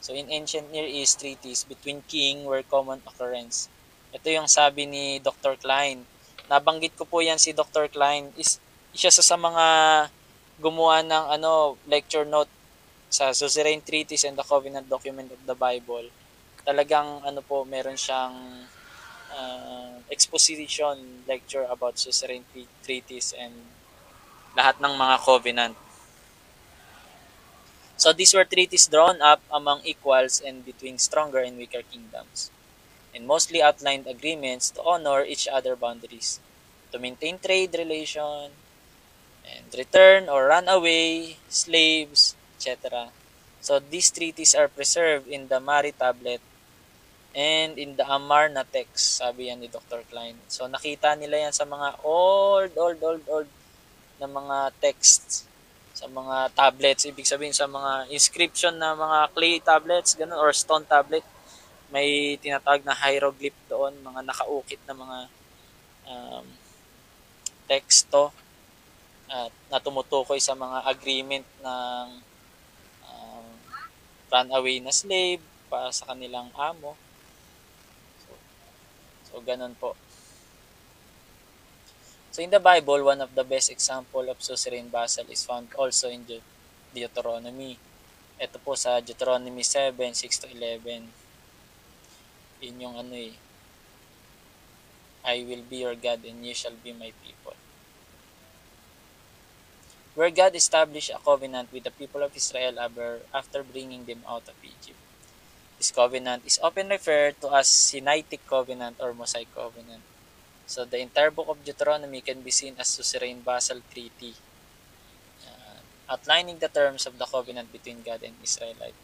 So, in ancient Near East, treaties between king were common occurrence. Ito yung sabi ni Dr. Klein. Nabanggit ko po yan si Dr. Klein. Isa sa mga gumawa ng lecture note sa suzerain treaties and the covenant document of the Bible. Talagang meron siyang exposition lecture about suzerain treaties and lahat ng mga covenant. So these were treaties drawn up among equals and between stronger and weaker kingdoms, and mostly outlined agreements to honor each other boundaries, to maintain trade relation, and return or run away slaves, etc. So these treaties are preserved in the Mari tablet and in the Amarna text, sabi yan ni Dr. Klein. So nakita nila yan sa mga old na mga texts, sa mga tablets, ibig sabihin sa mga inscription na mga clay tablets, ganun, or stone tablet. May tinatawag na hieroglyph doon, mga nakaukit na mga teksto na tumutukoy sa mga agreement ng runaway na slave para sa kanilang amo. So ganun po. So in the Bible, one of the best example of suzerain vassal is found also in Deuteronomy. Ito po sa Deuteronomy 7, 6-11. Yun yung I will be your God and you shall be my people. Where God established a covenant with the people of Israel after bringing them out of Egypt. This covenant is often referred to as Sinaitic covenant or Mosaic covenant. So the entire book of Deuteronomy can be seen as suzerain vassal treaty, outlining the terms of the covenant between God and Israelite.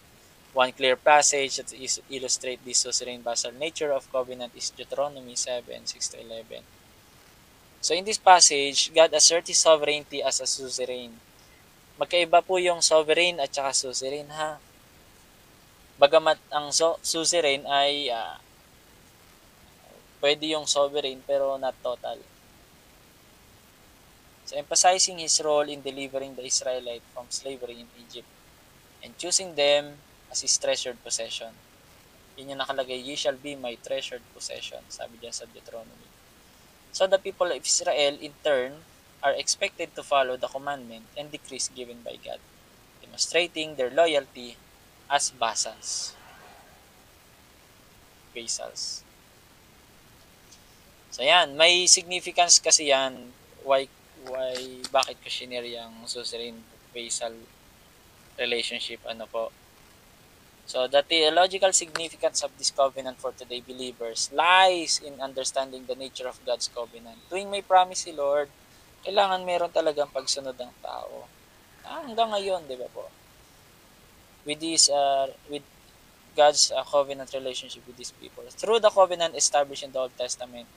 One clear passage that illustrates this suzerain vassal nature of covenant is Deuteronomy 7, 6-11. So in this passage, God asserts His sovereignty as a suzerain. Magkaiba po yung sovereign at saka suzerain, ha? Bagamat ang suzerain ay pwede yung sovereign pero not total. So emphasizing his role in delivering the Israelites from slavery in Egypt and choosing them as his treasured possession. Yun yung nakalagay, "Ye shall be my treasured possession," sabi dyan sa Deuteronomy. So the people of Israel in turn are expected to follow the commandment and decrees given by God, demonstrating their loyalty as vassals. So yan, may significance kasi yan bakit ko shinare yung suzerain vassal relationship po. So the theological significance of this covenant for today believers lies in understanding the nature of God's covenant. Tuwing may promise si Lord, kailangan meron talagang pagsunod ng tao. Hanggang ngayon, di ba po? With God's covenant relationship with these people. Through the covenant established in the Old Testament,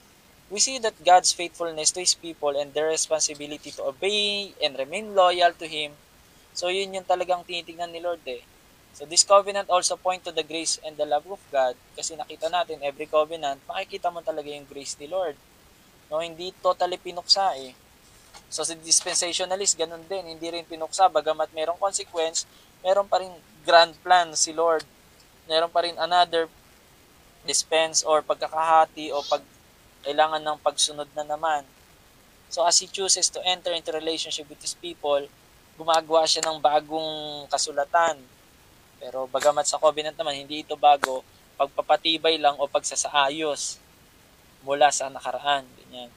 we see that God's faithfulness to His people and their responsibility to obey and remain loyal to Him. So yun yung talagang tinitingnan ni Lord eh. So this covenant also point to the grace and the love of God, kasi nakita natin every covenant, makikita mo talaga yung grace ni Lord. No, hindi totally pinuksa eh. So si dispensationalist, ganun din, hindi rin pinuksa, bagamat merong consequence, meron pa rin grand plan si Lord. Meron pa rin another dispense or pagkakahati o kailangan ng pagsunod na naman. So as He chooses to enter into relationship with His people, gumagawa siya ng bagong kasulatan. Pero bagamat sa covenant naman, hindi ito bago, pagpapatibay lang o pagsasaayos mula sa nakaraan. Ganyan.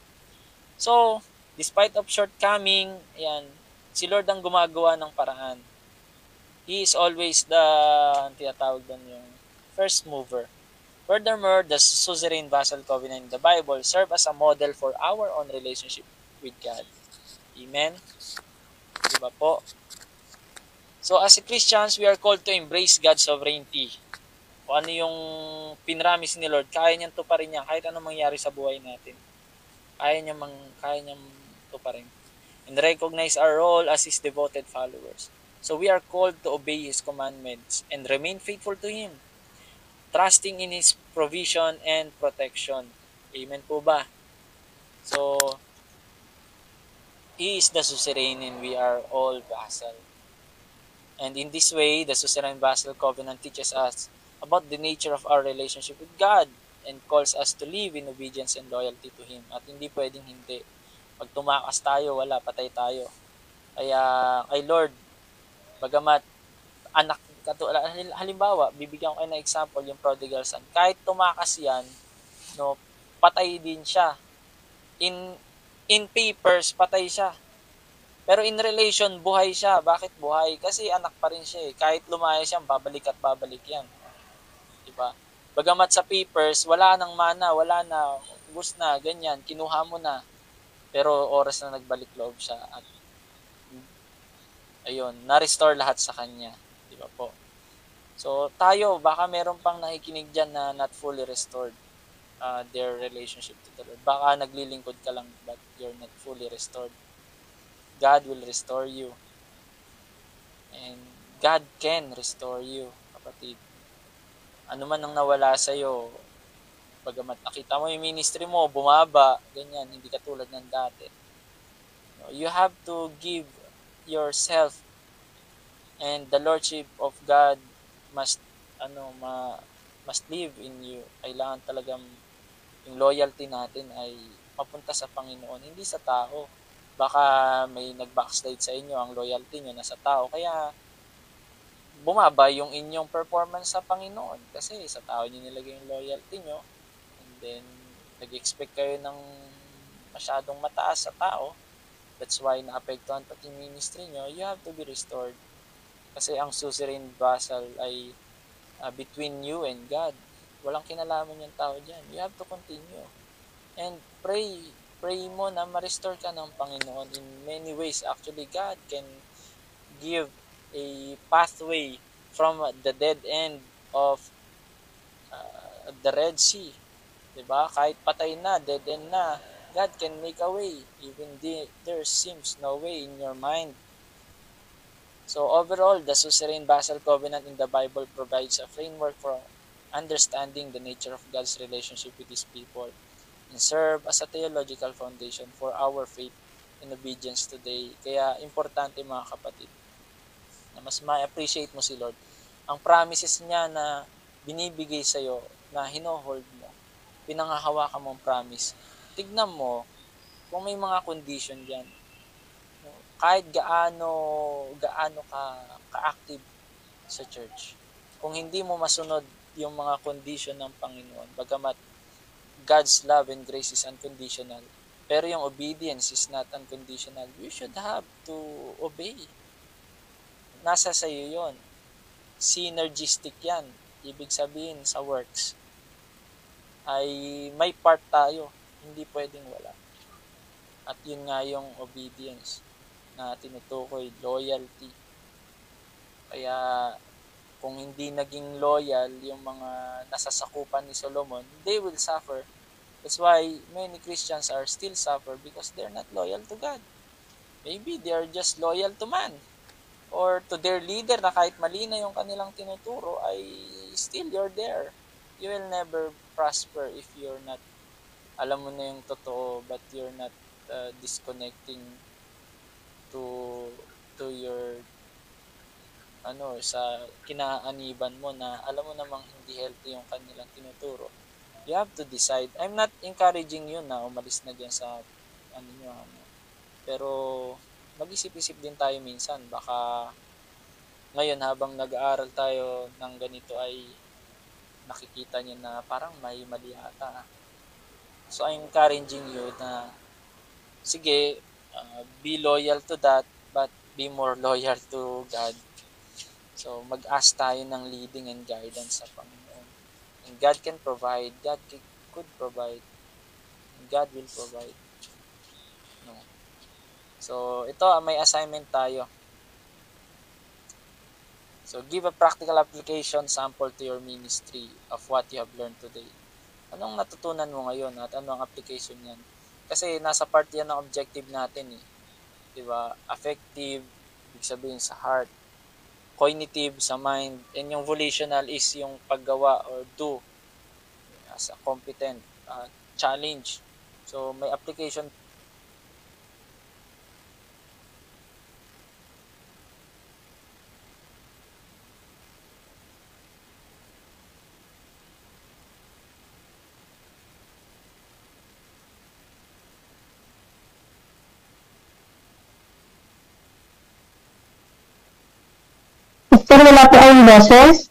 So, despite of shortcoming, si Lord ang gumagawa ng paraan. He is always tinatawag doon yung first mover. Furthermore, the suzerain vassal covenant in the Bible serve as a model for our own relationship with God. Amen? Diba po? So as Christians, we are called to embrace God's sovereignty. Kung ano yung pinramis ni Lord, kaya niyang tuparin niya kahit anong mangyari sa buhay natin. Kaya niyang tuparin. And recognize our role as His devoted followers. So we are called to obey His commandments and remain faithful to Him, trusting in His provision and protection. Amen po ba? So, He is the suzerain and we are all vassal. And in this way, the suzerain vassal covenant teaches us about the nature of our relationship with God and calls us to live in obedience and loyalty to Him. At hindi pwedeng hindi. Pag tumakas tayo, wala, patay tayo. Kaya kay Lord, bagamat anak, halimbawa, bibigyan ko kayo ng example, yung prodigal son. Kahit tumakas yan, no, patay din siya. In papers, patay siya. Pero in relation, buhay siya. Bakit buhay? Kasi anak pa rin siya eh. Kahit lumayas siya, babalik at babalik yan. Diba? Bagamat sa papers, wala nang mana, wala na, ubus na, ganyan, kinuha mo na. Pero oras na nagbalik loob siya at ayun, na-restore lahat sa kanya. Diba po? So tayo, baka meron pang nakikinig dyan na not fully restored their relationship to the Lord. Baka naglilingkod ka lang but you're not fully restored. God will restore you. And God can restore you, kapatid. Ano man ang nawala sa'yo, bagamat nakita mo yung ministry mo, bumaba, ganyan, hindi katulad ng dati. You have to give yourself and the Lordship of God must must live in you. Kailangan talagang yung loyalty natin ay mapunta sa Panginoon, hindi sa tao. Baka may nag-backslide sa inyo, ang loyalty nyo nasa tao. Kaya bumaba yung inyong performance sa Panginoon kasi sa tao nyo nilagay yung loyalty nyo. And then, nag-expect kayo ng masyadong mataas sa tao. That's why naapektuhan pati yung ministry nyo. You have to be restored. Kasi ang suzerain vassal ay between you and God. Walang kinalaman yung tao dyan. You have to continue. And pray mo na ma-restore ka ng Panginoon in many ways. Actually, God can give a pathway from the dead end of the Red Sea. Diba? Kahit patay na, dead end na, God can make a way. Even there seems no way in your mind. So overall, the suzerain vassal covenant in the Bible provides a framework for understanding the nature of God's relationship with His people and serve as a theological foundation for our faith and obedience today. Kaya importante mga kapatid na mas ma-appreciate mo si Lord. Ang promises niya na binibigay sa'yo, na hinohold mo, pinangahawakan mong promise, tignan mo kung may mga condition dyan. Kahit gaano ka-active sa church, kung hindi mo masunod yung mga condition ng Panginoon, bagamat God's love and grace is unconditional, pero yung obedience is not unconditional, you should have to obey. Nasa sa'yo yon. Synergistic yan. Ibig sabihin sa works ay may part tayo, hindi pwedeng wala. At yun nga yung obedience na tinutukoy, loyalty. Kaya kung hindi naging loyal yung mga nasasakupan ni Solomon, they will suffer. That's why many Christians are still suffer because they're not loyal to God. Maybe they are just loyal to man or to their leader na kahit mali na yung kanilang tinuturo ay still you're there. You will never prosper if you're not, alam mo na yung totoo but you're not disconnecting to your sa kinaaniban mo na alam mo namang hindi healthy yung kanilang tinuturo. You have to decide. I'm not encouraging you na umalis na diyan sa pero mag-isip-isip din tayo minsan. Baka ngayon habang nag-aaral tayo ng ganito ay nakikita niyo na parang may mali ata. So I'm encouraging you na sige, be loyal to that but be more loyal to God. So mag-ask tayo ng leading and guidance sa Panginoon. And God can provide, God could provide, and God will provide. No. So ito, may assignment tayo. So give a practical application sample to your ministry of what you have learned today. Anong natutunan mo ngayon at ano ang application niyan? Kasi nasa part yan ng objective natin eh. Diba? Affective, ibig sabihin sa heart. Cognitive, sa mind. And yung volitional is yung paggawa or do. As a competent challenge. So may application nawawala po ang boses?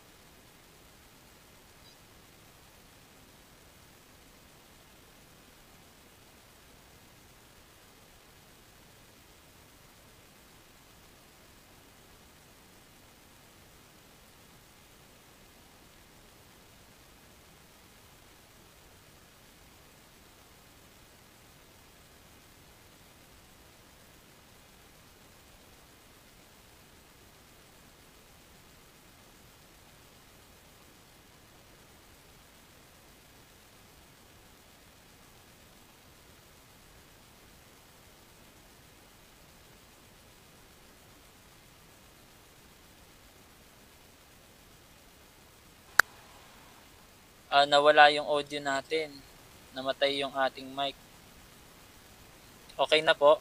Nawala yung audio natin. Namatay yung ating mic. Okay na po?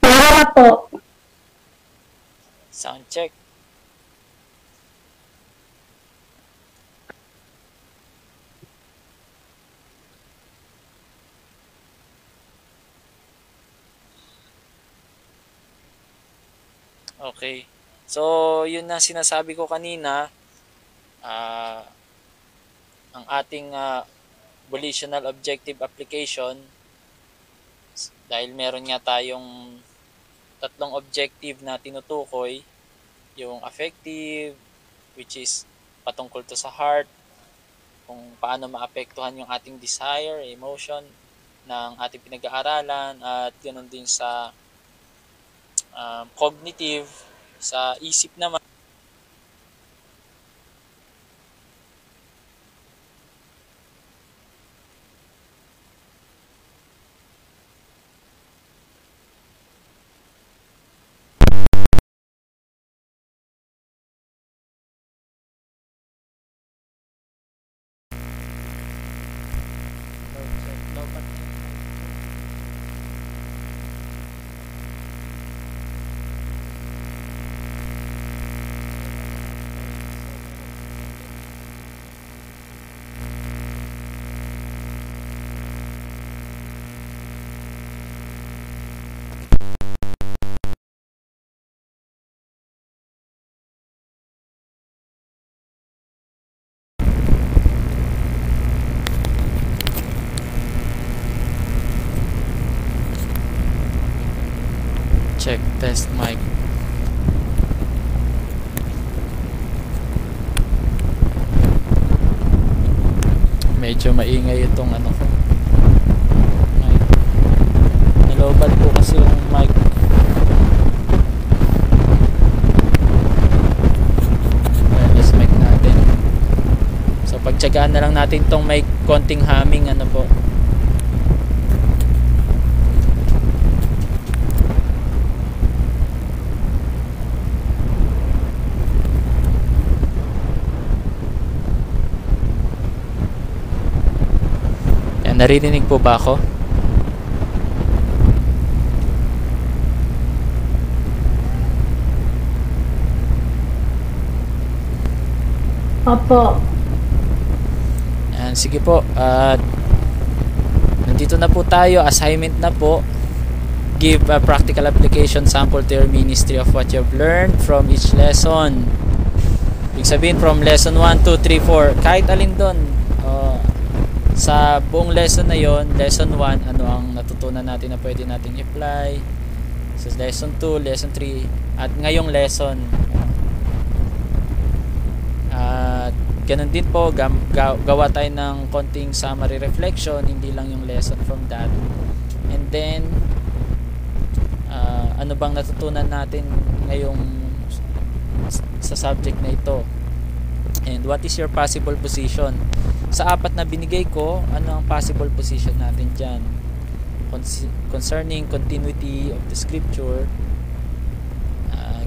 Nawala po. Sound check. Okay. So, yun na sinasabi ko kanina. Ang ating volitional objective application, dahil meron nga tayong tatlong objective na tinutukoy, yung affective, which is patungkol to sa heart, kung paano maapektuhan yung ating desire, emotion ng ating pinag-aaralan, at ganoon din sa cognitive, sa isip naman. Check test mic. Medyo maingay itong ano ko. Mic. Nilobal po kasi yung mic. Wireless mic natin. So pagtsagaan na lang natin tong may konting humming ano po. Naririnig po ba ako? Opo. Yan, sige po. Nandito na po tayo. Assignment na po. Give a practical application sample to your ministry of what you've learned from each lesson. Ibig sabihin from lesson 1, 2, 3, 4. Kahit alin doon. Sa buong lesson na yon, lesson 1, ano ang natutunan natin na pwede natin i-apply. So lesson 2, lesson 3, at ngayong lesson. At ganun din po, gawa tayo ng konting summary reflection, hindi lang yung lesson from that. And then, ano bang natutunan natin ngayong sa subject na ito? And what is your possible position? Sa apat na binigay ko, ano ang possible position natin dyan? Concerning continuity of the scripture,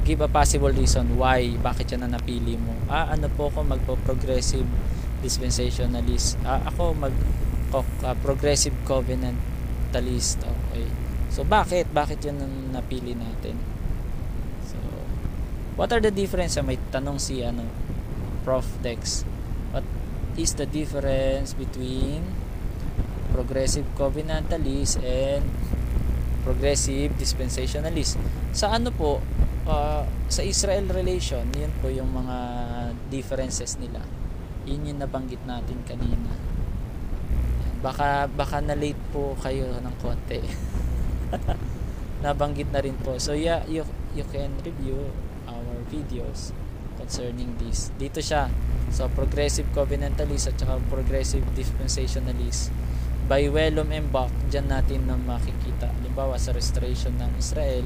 give a possible reason why, bakit yan na napili mo. Ano po ako, magpo-progressive dispensationalist. Ako progressive covenantalist. Okay. So bakit yun ang napili natin? So what are the difference? May tanong si Prof. Dex. What is the difference between progressive covenantalist and progressive dispensationalist? Sa ano po, Sa Israel relation, yun po yung mga differences nila. Yun yung nabanggit natin kanina. Baka na late po kayo ng konti. Nabanggit na rin po. So yeah, you can review our videos concerning this. Dito siya. So progressive covenantalist at saka progressive dispensationalist. By Wellum and Bach, dyan natin na makikita. Halimbawa sa restoration ng Israel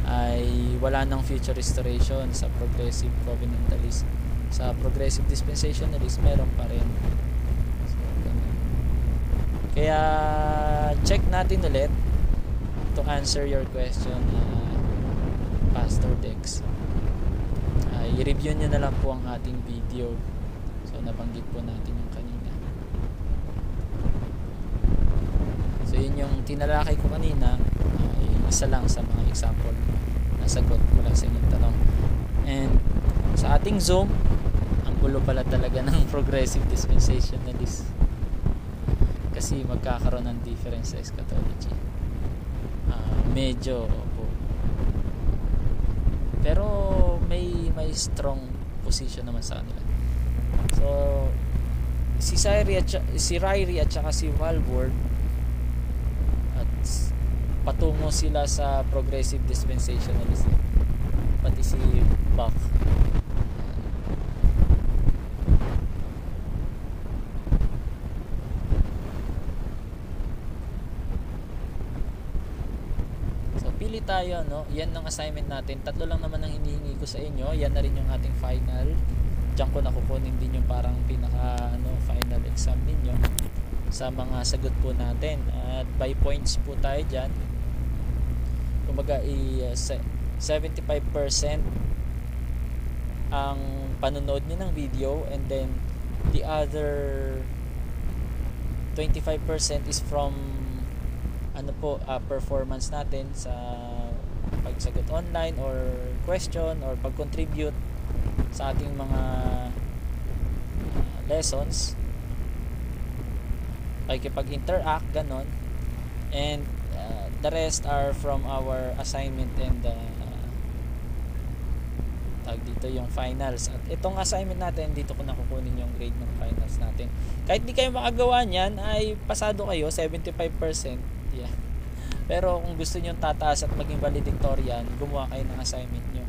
ay wala nang future restoration. Sa progressive covenantalist, sa progressive dispensationalist meron pa rin. So, kaya check natin ulit to answer your question, Pastor Dex. I-review nyo na lang po ang ating video. So nabanggit po natin yung kanina. So yun yung tinalakay ko kanina, isa lang sa mga example na sagot mula sa inyong tanong. And sa ating Zoom, ang gulo pala talaga ng progressive dispensationalist kasi magkakaroon ng difference sa eschatology. Medyo opo. Pero may strong position naman sa kanila. So si Ryrie at saka si Walworth at patungo sila sa progressive dispensationalism, pati si Bach. Pili tayo, no? Yan ang assignment natin. 3 lang naman ang hinihingi ko sa inyo. Yan na rin yung ating final. Diyan ko nakukunin din yung parang pinaka final exam ninyo sa mga sagot po natin. At by points po tayo diyan. Kumbaga 75% ang panonood niyo ng video, and then the other 25% is from performance natin sa pagsagot online or question or pag-contribute sa ating mga lessons, pakikipag-interact, ganon. And the rest are from our assignment and dito yung finals. At itong assignment natin, dito ko nakukunin yung grade ng finals natin. Kahit di kayo makagawa niyan, ay pasado kayo 75%. Yeah. Pero kung gusto niyo tataas at maging valedictorian, gumawa kayo ng assignment niyo.